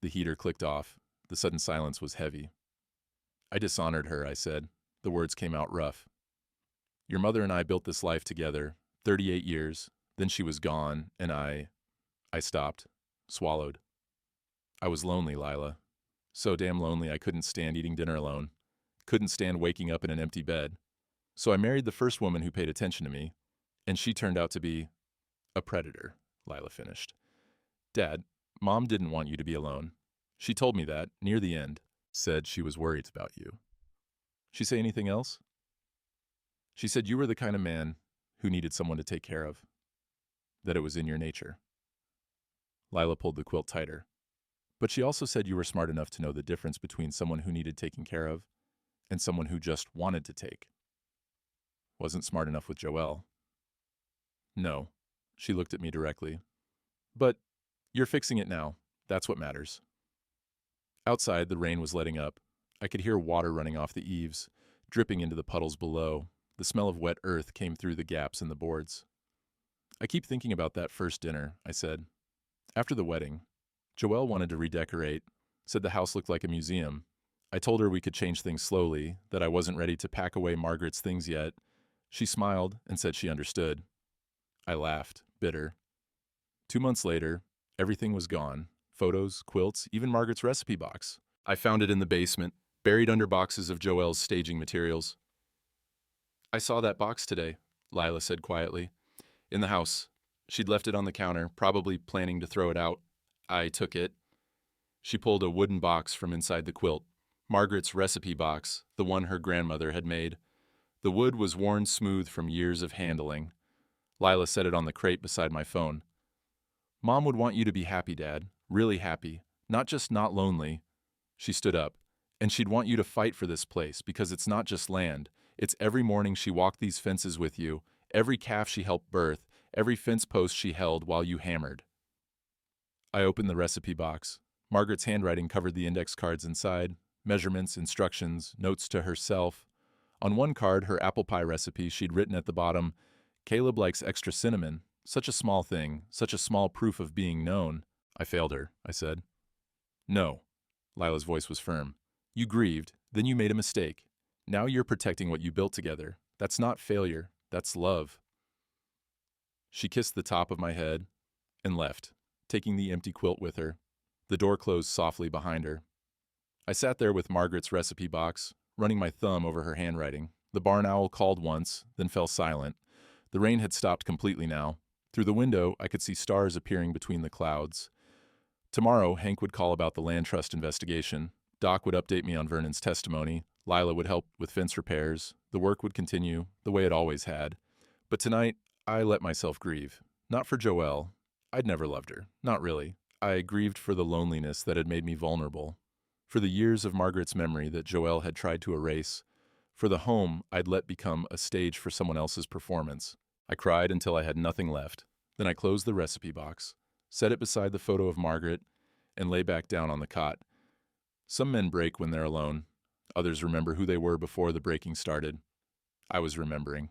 Speaker 1: The heater clicked off. The sudden silence was heavy. I dishonored her, I said. The words came out rough. Your mother and I built this life together, 38 years. Then she was gone, and I stopped, swallowed. I was lonely, Lila. So damn lonely I couldn't stand eating dinner alone. Couldn't stand waking up in an empty bed. So I married the first woman who paid attention to me, and she turned out to be a predator, Lila finished. Dad, Mom didn't want you to be alone. She told me that, near the end. Said she was worried about you. She say anything else? She said you were the kind of man who needed someone to take care of. That it was in your nature. Lila pulled the quilt tighter. But she also said you were smart enough to know the difference between someone who needed taking care of and someone who just wanted to take. Wasn't smart enough with Joelle. No. She looked at me directly. But you're fixing it now. That's what matters. Outside, the rain was letting up. I could hear water running off the eaves, dripping into the puddles below. The smell of wet earth came through the gaps in the boards. I keep thinking about that first dinner, I said. After the wedding, Joelle wanted to redecorate, said the house looked like a museum. I told her we could change things slowly, that I wasn't ready to pack away Margaret's things yet. She smiled and said she understood. I laughed, bitter. 2 months later, everything was gone. Photos, quilts, even Margaret's recipe box. I found it in the basement, buried under boxes of Joelle's staging materials. I saw that box today, Lila said quietly. In the house. She'd left it on the counter, probably planning to throw it out. I took it. She pulled a wooden box from inside the quilt. Margaret's recipe box, the one her grandmother had made. The wood was worn smooth from years of handling. Lila set it on the crate beside my phone. Mom would want you to be happy, Dad. Really happy. Not just not lonely. She stood up. And she'd want you to fight for this place because it's not just land. It's every morning she walked these fences with you, every calf she helped birth, every fence post she held while you hammered. I opened the recipe box. Margaret's handwriting covered the index cards inside, measurements, instructions, notes to herself. On one card, her apple pie recipe, she'd written at the bottom, Caleb likes extra cinnamon. Such a small thing, such a small proof of being known. I failed her, I said. No. Lila's voice was firm. You grieved, then you made a mistake. Now you're protecting what you built together. That's not failure. That's love. She kissed the top of my head and left, taking the empty quilt with her. The door closed softly behind her. I sat there with Margaret's recipe box, running my thumb over her handwriting. The barn owl called once, then fell silent. The rain had stopped completely now. Through the window, I could see stars appearing between the clouds. Tomorrow, Hank would call about the land trust investigation. Doc would update me on Vernon's testimony. Lila would help with fence repairs. The work would continue, the way it always had. But tonight, I let myself grieve. Not for Joelle. I'd never loved her. Not really. I grieved for the loneliness that had made me vulnerable. For the years of Margaret's memory that Joelle had tried to erase. For the home I'd let become a stage for someone else's performance. I cried until I had nothing left. Then I closed the recipe box, set it beside the photo of Margaret, and lay back down on the cot. Some men break when they're alone. Others remember who they were before the breaking started. I was remembering.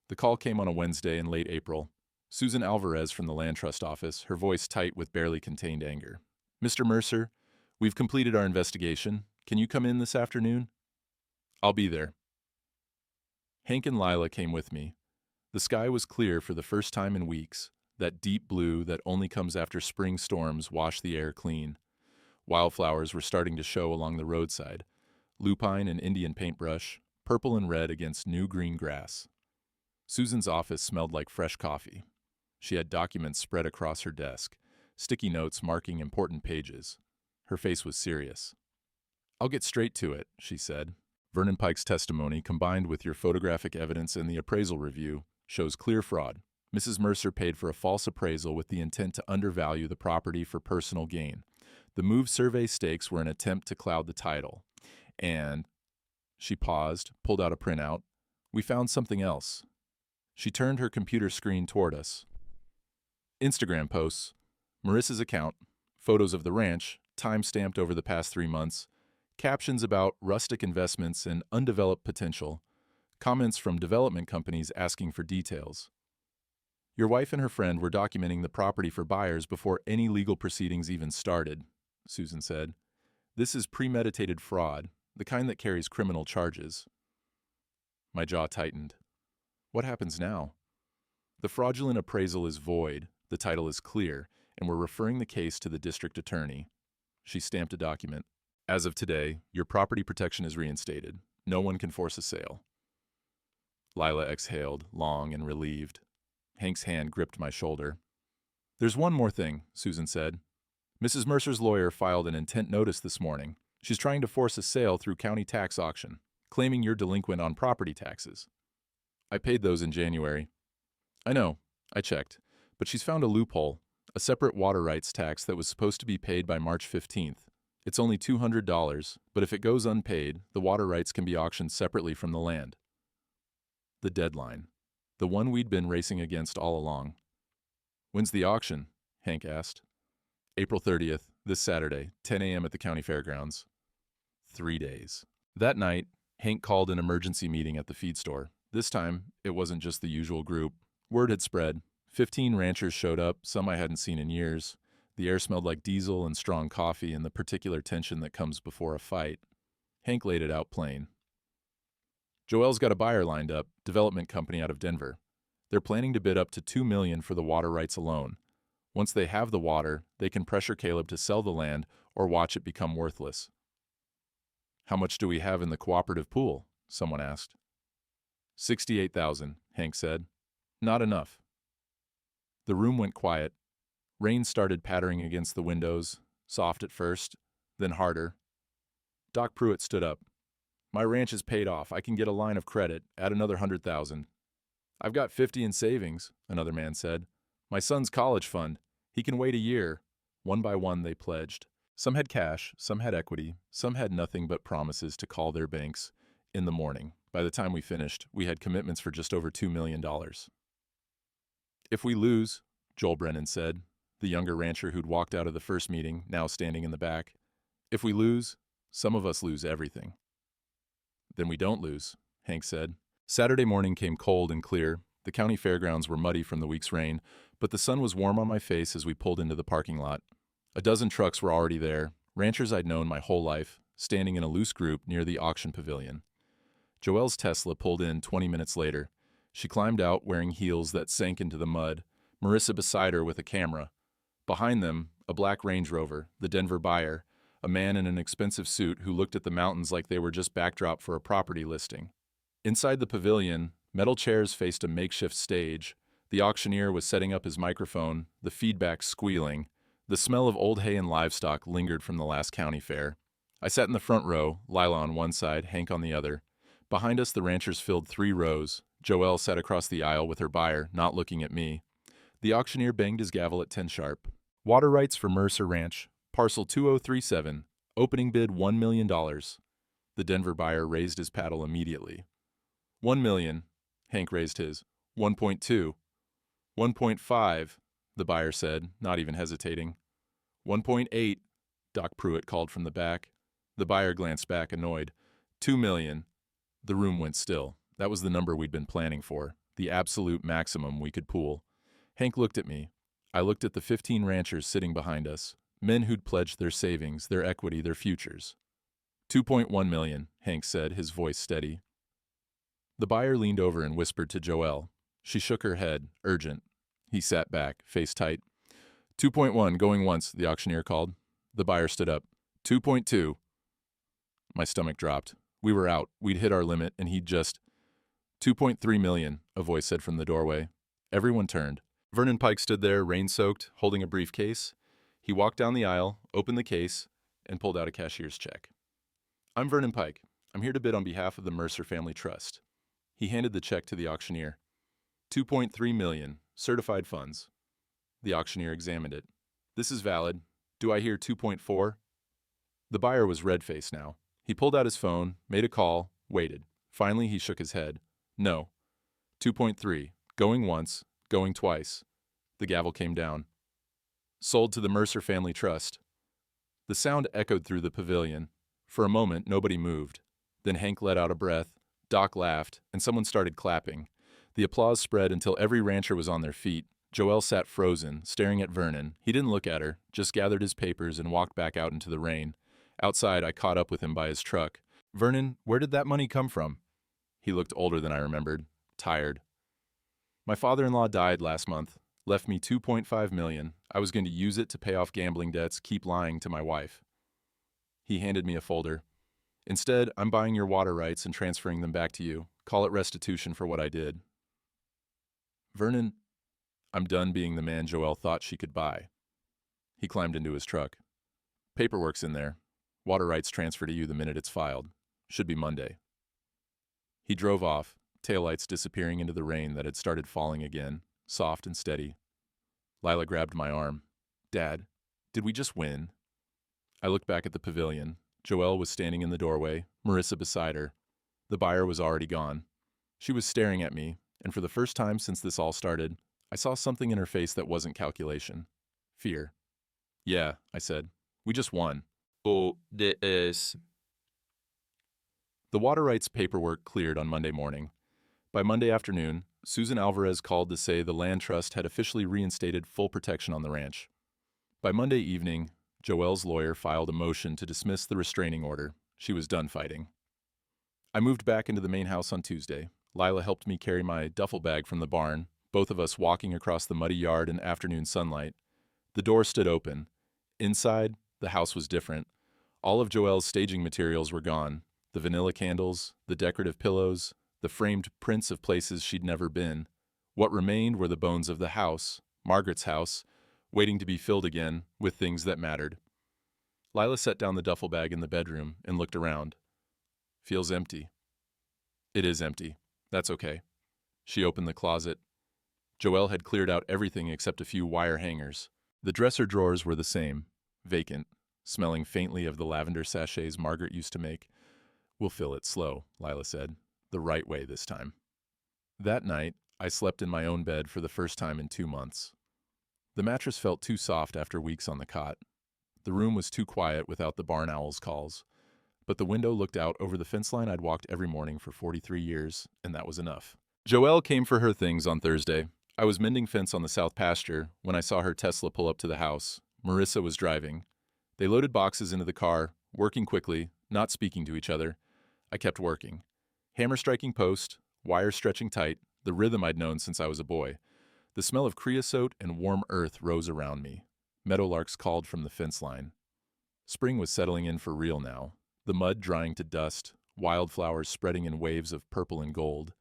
Speaker 1: The call came on a Wednesday in late April. Susan Alvarez from the Land Trust office, her voice tight with barely contained anger. "Mr. Mercer, we've completed our investigation. Can you come in this afternoon?" "I'll be there." Hank and Lila came with me. The sky was clear for the first time in weeks. That deep blue that only comes after spring storms washed the air clean. Wildflowers were starting to show along the roadside. Lupine and Indian paintbrush, purple and red against new green grass. Susan's office smelled like fresh coffee. She had documents spread across her desk, sticky notes marking important pages. Her face was serious. "I'll get straight to it," she said. "Vernon Pike's testimony, combined with your photographic evidence and the appraisal review, shows clear fraud. Mrs. Mercer paid for a false appraisal with the intent to undervalue the property for personal gain. The move survey stakes were an attempt to cloud the title. And," she paused, pulled out a printout, "we found something else." She turned her computer screen toward us. Instagram posts, Marissa's account, photos of the ranch, time-stamped over the past 3 months, captions about rustic investments and undeveloped potential, comments from development companies asking for details. "Your wife and her friend were documenting the property for buyers before any legal proceedings even started," Susan said. "This is premeditated fraud, the kind that carries criminal charges." My jaw tightened. What happens now? The fraudulent appraisal is void, the title is clear, and we're referring the case to the district attorney. She stamped a document. "As of today, your property protection is reinstated. No one can force a sale." Lila exhaled, long and relieved. Hank's hand gripped my shoulder. "There's one more thing," Susan said. "Mrs. Mercer's lawyer filed an intent notice this morning. She's trying to force a sale through county tax auction, claiming you're delinquent on property taxes." "I paid those in January." "I know. I checked. But she's found a loophole, a separate water rights tax that was supposed to be paid by March 15th. It's only $200, but if it goes unpaid, the water rights can be auctioned separately from the land." The deadline. The one we'd been racing against all along. "When's the auction?" Hank asked. "April 30th, this Saturday, 10 a.m. at the county fairgrounds." 3 days. That night, Hank called an emergency meeting at the feed store. This time, it wasn't just the usual group. Word had spread. 15 ranchers showed up, some I hadn't seen in years. The air smelled like diesel and strong coffee and the particular tension that comes before a fight. Hank laid it out plain. "Joelle's got a buyer lined up, development company out of Denver. They're planning to bid up to $2 million for the water rights alone. Once they have the water, they can pressure Caleb to sell the land or watch it become worthless." "How much do we have in the cooperative pool?" someone asked. $68,000, Hank said. "Not enough." The room went quiet. Rain started pattering against the windows, soft at first, then harder. Doc Pruitt stood up. "My ranch is paid off. I can get a line of credit, add another $100,000. "I've got 50 in savings," another man said. "My son's college fund. He can wait a year." One by one they pledged. Some had cash, some had equity, some had nothing but promises to call their banks in the morning. By the time we finished, we had commitments for just over $2 million. "If we lose," Joel Brennan said, the younger rancher who'd walked out of the first meeting, now standing in the back. "If we lose, some of us lose everything." "Then we don't lose," Hank said. Saturday morning came cold and clear. The county fairgrounds were muddy from the week's rain, but the sun was warm on my face as we pulled into the parking lot. A dozen trucks were already there, ranchers I'd known my whole life, standing in a loose group near the auction pavilion. Joelle's Tesla pulled in 20 minutes later. She climbed out wearing heels that sank into the mud, Marissa beside her with a camera. Behind them, a black Range Rover, the Denver buyer, a man in an expensive suit who looked at the mountains like they were just backdrop for a property listing. Inside the pavilion, metal chairs faced a makeshift stage. The auctioneer was setting up his microphone, the feedback squealing. The smell of old hay and livestock lingered from the last county fair. I sat in the front row, Lila on one side, Hank on the other. Behind us, the ranchers filled 3 rows. Joelle sat across the aisle with her buyer, not looking at me. The auctioneer banged his gavel at 10 sharp. Water rights for Mercer Ranch, parcel 2037, opening bid $1 million. The Denver buyer raised his paddle immediately. 1 million, Hank raised his. 1.2. 1.5, the buyer said, not even hesitating. 1.8, Doc Pruitt called from the back. The buyer glanced back, annoyed. 2 million. The room went still. That was the number we'd been planning for, the absolute maximum we could pool. Hank looked at me. I looked at the 15 ranchers sitting behind us, men who'd pledged their savings, their equity, their futures. 2.1 million, Hank said, his voice steady. The buyer leaned over and whispered to Joelle. She shook her head, urgent. He sat back, face tight. 2.1, going once, the auctioneer called. The buyer stood up. 2.2. My stomach dropped. We were out. We'd hit our limit, and he'd just... 2.3 million, a voice said from the doorway. Everyone turned. Vernon Pike stood there, rain-soaked, holding a briefcase. He walked down the aisle, opened the case, and pulled out a cashier's check. I'm Vernon Pike. I'm here to bid on behalf of the Mercer Family Trust. He handed the check to the auctioneer. 2.3 million, certified funds. The auctioneer examined it. This is valid. Do I hear 2.4? The buyer was red-faced now. He pulled out his phone, made a call, waited. Finally, he shook his head. No. 2.3. Going once, going twice. The gavel came down. Sold to the Mercer Family Trust. The sound echoed through the pavilion. For a moment, nobody moved. Then Hank let out a breath, Doc laughed, and someone started clapping. The applause spread until every rancher was on their feet. Joelle sat frozen, staring at Vernon. He didn't look at her, just gathered his papers and walked back out into the rain. Outside, I caught up with him by his truck. Vernon, where did that money come from? He looked older than I remembered, tired. My father-in-law died last month, left me 2.5 million. I was going to use it to pay off gambling debts, keep lying to my wife. He handed me a folder. Instead, I'm buying your water rights and transferring them back to you. Call it restitution for what I did. Vernon, I'm done being the man Joelle thought she could buy. He climbed into his truck. Paperwork's in there. Water rights transfer to you the minute it's filed. Should be Monday. He drove off, taillights disappearing into the rain that had started falling again, soft and steady. Lila grabbed my arm. Dad, did we just win? I looked back at the pavilion. Joelle was standing in the doorway, Marissa beside her. The buyer was already gone. She was staring at me, and for the first time since this all started, I saw something in her face that wasn't calculation. Fear. Yeah, I said. We just won.
Speaker 2: Oh, det is...
Speaker 1: The water rights paperwork cleared on Monday morning. By Monday afternoon, Susan Alvarez called to say the land trust had officially reinstated full protection on the ranch. By Monday evening, Joelle's lawyer filed a motion to dismiss the restraining order. She was done fighting. I moved back into the main house on Tuesday. Lila helped me carry my duffel bag from the barn, both of us walking across the muddy yard in afternoon sunlight. The door stood open. Inside, the house was different. All of Joelle's staging materials were gone. The vanilla candles, the decorative pillows, the framed prints of places she'd never been. What remained were the bones of the house, Margaret's house, waiting to be filled again with things that mattered. Lila set down the duffel bag in the bedroom and looked around. Feels empty. It is empty. That's okay. She opened the closet. Joelle had cleared out everything except a few wire hangers. The dresser drawers were the same, vacant, smelling faintly of the lavender sachets Margaret used to make. We'll fill it slow, Lila said. The right way this time. That night, I slept in my own bed for the first time in 2 months. The mattress felt too soft after weeks on the cot. The room was too quiet without the barn owl's calls. But the window looked out over the fence line I'd walked every morning for 43 years, and that was enough. Joelle came for her things on Thursday. I was mending fence on the south pasture when I saw her Tesla pull up to the house. Marissa was driving. They loaded boxes into the car, working quickly, not speaking to each other. I kept working. Hammer striking post, wire stretching tight, the rhythm I'd known since I was a boy. The smell of creosote and warm earth rose around me. Meadowlarks called from the fence line. Spring was settling in for real now, the mud drying to dust, wildflowers spreading in waves of purple and gold.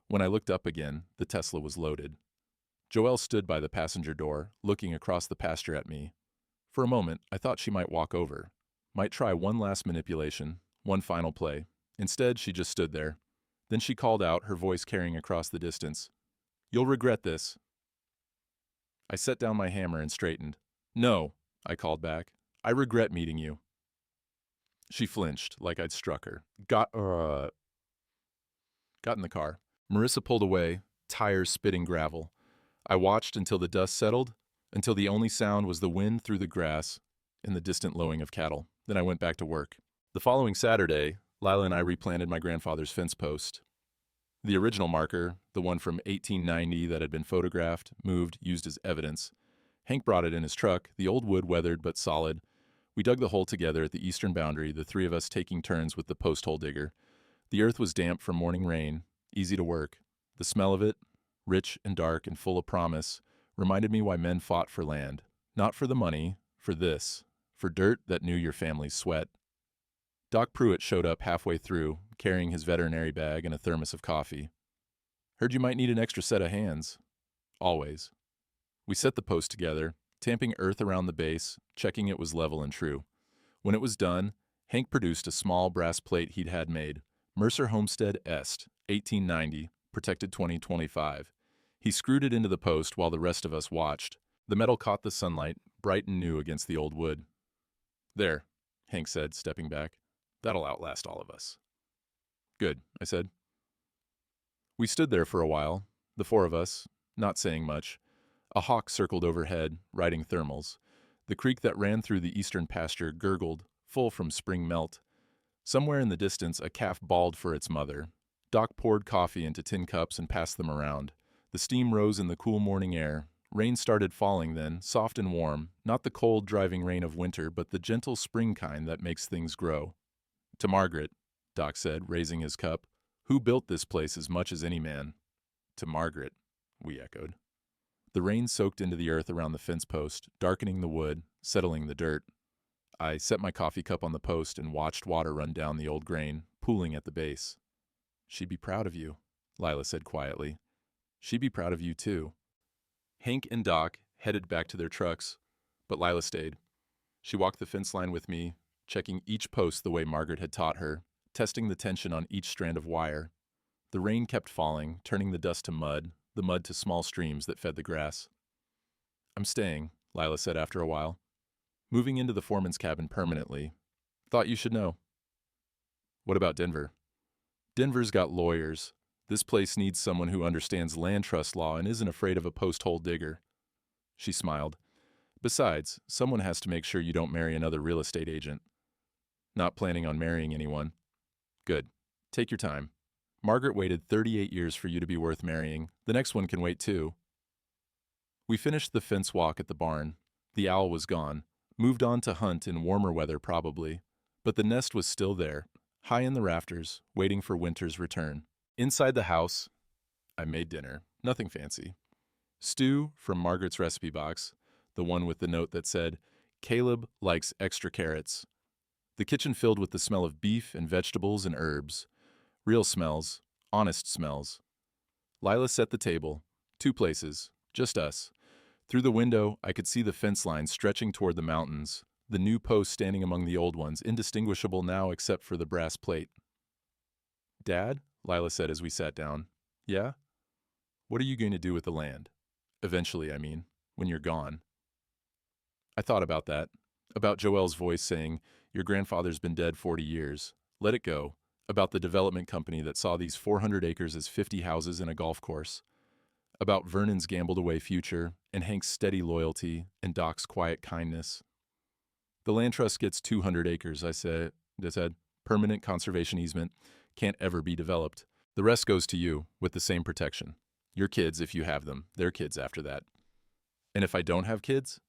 Speaker 1: When I looked up again, the Tesla was loaded. Joelle stood by the passenger door, looking across the pasture at me. For a moment, I thought she might walk over, might try one last manipulation, one final play. Instead, she just stood there. Then she called out, her voice carrying across the distance. "You'll regret this." I set down my hammer and straightened. "No," I called back. "I regret meeting you." She flinched, like I'd struck her. Got in the car. Marissa pulled away, tires spitting gravel. I watched until the dust settled, until the only sound was the wind through the grass and the distant lowing of cattle. Then I went back to work. The following Saturday, Lila and I replanted my grandfather's fence post. The original marker, the one from 1890 that had been photographed, moved, used as evidence. Hank brought it in his truck, the old wood weathered but solid. We dug the hole together at the eastern boundary, the three of us taking turns with the post hole digger. The earth was damp from morning rain, easy to work. The smell of it, rich and dark and full of promise, reminded me why men fought for land. Not for the money, for this, for dirt that knew your family's sweat. Doc Pruitt showed up halfway through, carrying his veterinary bag and a thermos of coffee. "Heard you might need an extra set of hands." "Always." We set the post together, tamping earth around the base, checking it was level and true. When it was done, Hank produced a small brass plate he'd had made. Mercer Homestead Est, 1890, protected 2025. He screwed it into the post while the rest of us watched. The metal caught the sunlight, bright and new against the old wood. "There," Hank said, stepping back. "That'll outlast all of us." "Good," I said. We stood there for a while, the four of us, not saying much. A hawk circled overhead, riding thermals. The creek that ran through the eastern pasture gurgled, full from spring melt. Somewhere in the distance, a calf bawled for its mother. Doc poured coffee into tin cups and passed them around. The steam rose in the cool morning air. Rain started falling then, soft and warm, not the cold, driving rain of winter, but the gentle spring kind that makes things grow. "To Margaret," Doc said, raising his cup. "Who built this place as much as any man?" "To Margaret," we echoed. The rain soaked into the earth around the fence post, darkening the wood, settling the dirt. I set my coffee cup on the post and watched water run down the old grain, pooling at the base. "She'd be proud of you," Lila said quietly. "She'd be proud of you, too." Hank and Doc headed back to their trucks, but Lila stayed. She walked the fence line with me, checking each post the way Margaret had taught her, testing the tension on each strand of wire. The rain kept falling, turning the dust to mud, the mud to small streams that fed the grass. "I'm staying," Lila said after a while. "Moving into the foreman's cabin permanently. Thought you should know." "What about Denver?" "Denver's got lawyers. This place needs someone who understands land trust law and isn't afraid of a post-hole digger." She smiled. "Besides, someone has to make sure you don't marry another real estate agent." "Not planning on marrying anyone." "Good. Take your time. Margaret waited 38 years for you to be worth marrying. The next one can wait too." We finished the fence walk at the barn. The owl was gone, moved on to hunt in warmer weather probably, but the nest was still there, high in the rafters, waiting for winter's return. Inside the house, I made dinner, nothing fancy. Stew from Margaret's recipe box, the one with the note that said, "Caleb likes extra carrots." The kitchen filled with the smell of beef and vegetables and herbs. Real smells, honest smells. Lila set the table, 2 places, just us. Through the window, I could see the fence line stretching toward the mountains, the new post standing among the old ones, indistinguishable now except for the brass plate. "Dad?" Lila said as we sat down. "Yeah? What are you going to do with the land? Eventually, I mean, when you're gone." I thought about that, about Joelle's voice saying, "Your grandfather's been dead 40 years. Let it go," about the development company that saw these 400 acres as 50 houses and a golf course, about Vernon's gambled-away future and Hank's steady loyalty and Doc's quiet kindness. "The land trust gets 200 acres, I said, permanent conservation easement, can't ever be developed. The rest goes to you, with the same protection. Your kids, if you have them, their kids after that. And if I don't have kids,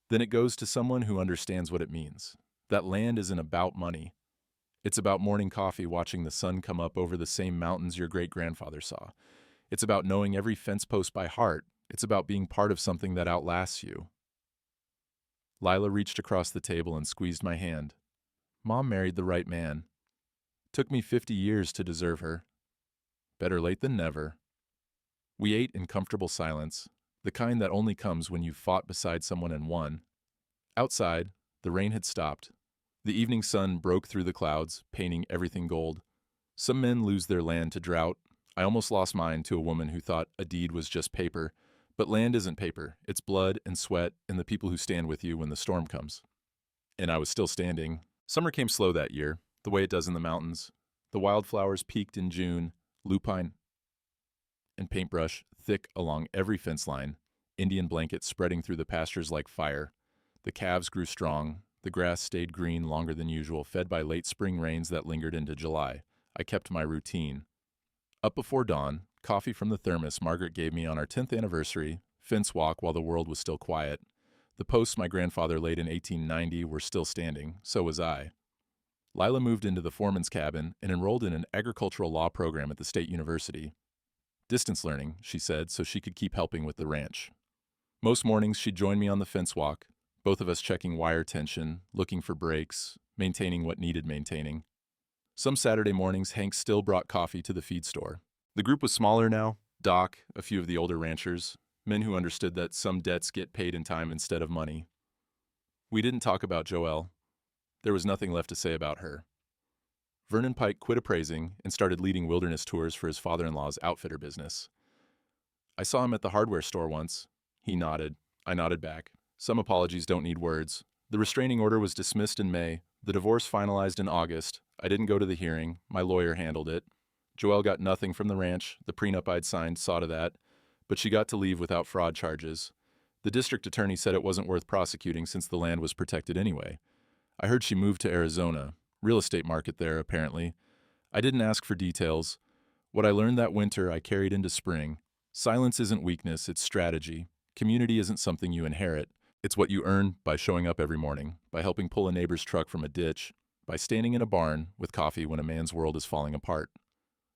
Speaker 1: then it goes to someone who understands what it means. That land isn't about money. It's about morning coffee watching the sun come up over the same mountains your great-grandfather saw. It's about knowing every fence post by heart. It's about being part of something that outlasts you. Lila reached across the table and squeezed my hand. Mom married the right man. Took me 50 years to deserve her. Better late than never. We ate in comfortable silence, the kind that only comes when you've fought beside someone and won. Outside, the rain had stopped. The evening sun broke through the clouds, painting everything gold. Some men lose their land to drought. I almost lost mine to a woman who thought a deed was just paper. But land isn't paper. It's blood and sweat and the people who stand with you when the storm comes. And I was still standing. Summer came slow that year, the way it does in the mountains. The wildflowers peaked in June, lupine and paintbrush thick along every fence line, Indian blankets spreading through the pastures like fire. The calves grew strong. The grass stayed green longer than usual, fed by late spring rains that lingered into July. I kept my routine. Up before dawn, coffee from the thermos Margaret gave me on our 10th anniversary, fence walk while the world was still quiet. The posts my grandfather laid in 1890 were still standing, so was I. Lila moved into the foreman's cabin and enrolled in an agricultural law program at the state university. Distance learning, she said, so she could keep helping with the ranch. Most mornings she'd join me on the fence walk, both of us checking wire tension, looking for breaks, maintaining what needed maintaining. Some Saturday mornings, Hank still brought coffee to the feed store. The group was smaller now. Doc, a few of the older ranchers, men who understood that some debts get paid in time instead of money. We didn't talk about Joelle. There was nothing left to say about her. Vernon Pike quit appraising and started leading wilderness tours for his father-in-law's outfitter business. I saw him at the hardware store once. He nodded. I nodded back. Some apologies don't need words. The restraining order was dismissed in May. The divorce finalized in August. I didn't go to the hearing. My lawyer handled it. Joelle got nothing from the ranch. The prenup I'd signed saw to that. But she got to leave without fraud charges. The district attorney said it wasn't worth prosecuting since the land was protected anyway. I heard she moved to Arizona. Real estate market there, apparently. I didn't ask for details. What I learned that winter, I carried into spring. Silence isn't weakness, it's strategy. Community isn't something you inherit. It's what you earn by showing up every morning, by helping pull a neighbor's truck from a ditch, by standing in a barn with coffee when a man's world is falling apart.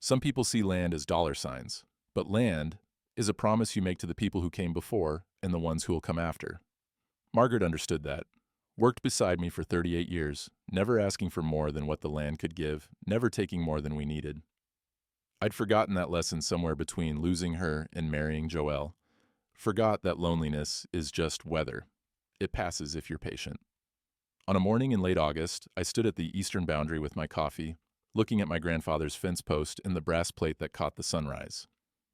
Speaker 1: Some people see land as dollar signs, but land is a promise you make to the people who came before and the ones who will come after. Margaret understood that. Worked beside me for 38 years, never asking for more than what the land could give, never taking more than we needed. I'd forgotten that lesson somewhere between losing her and marrying Joelle. Forgot that loneliness is just weather. It passes if you're patient. On a morning in late August, I stood at the eastern boundary with my coffee, looking at my grandfather's fence post and the brass plate that caught the sunrise.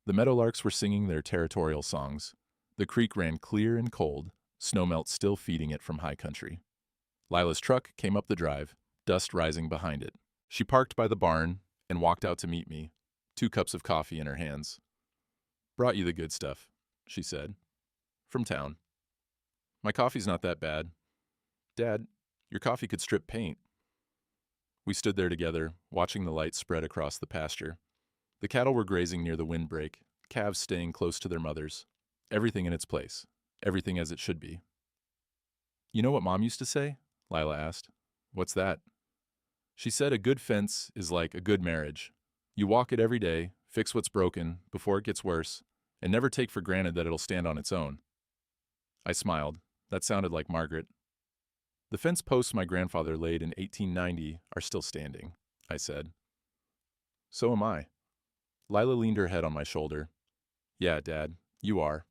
Speaker 1: The meadowlarks were singing their territorial songs. The creek ran clear and cold, snowmelt still feeding it from high country. Lila's truck came up the drive, dust rising behind it. She parked by the barn and walked out to meet me, 2 cups of coffee in her hands. "Brought you the good stuff," she said. "From town." "My coffee's not that bad." "Dad, your coffee could strip paint." We stood there together, watching the light spread across the pasture. The cattle were grazing near the windbreak, calves staying close to their mothers. Everything in its place. Everything as it should be. "You know what Mom used to say?" Lila asked. "What's that?" "She said a good fence is like a good marriage. You walk it every day, fix what's broken before it gets worse, and never take for granted that it'll stand on its own." I smiled. That sounded like Margaret. "The fence posts my grandfather laid in 1890 are still standing," I said. "So am I." Lila leaned her head on my shoulder. "Yeah, Dad, you are."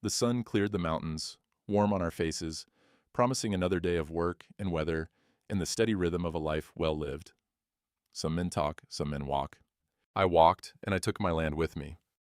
Speaker 1: The sun cleared the mountains, warm on our faces, promising another day of work and weather and the steady rhythm of a life well lived. Some men talk, some men walk. I walked, and I took my land with me.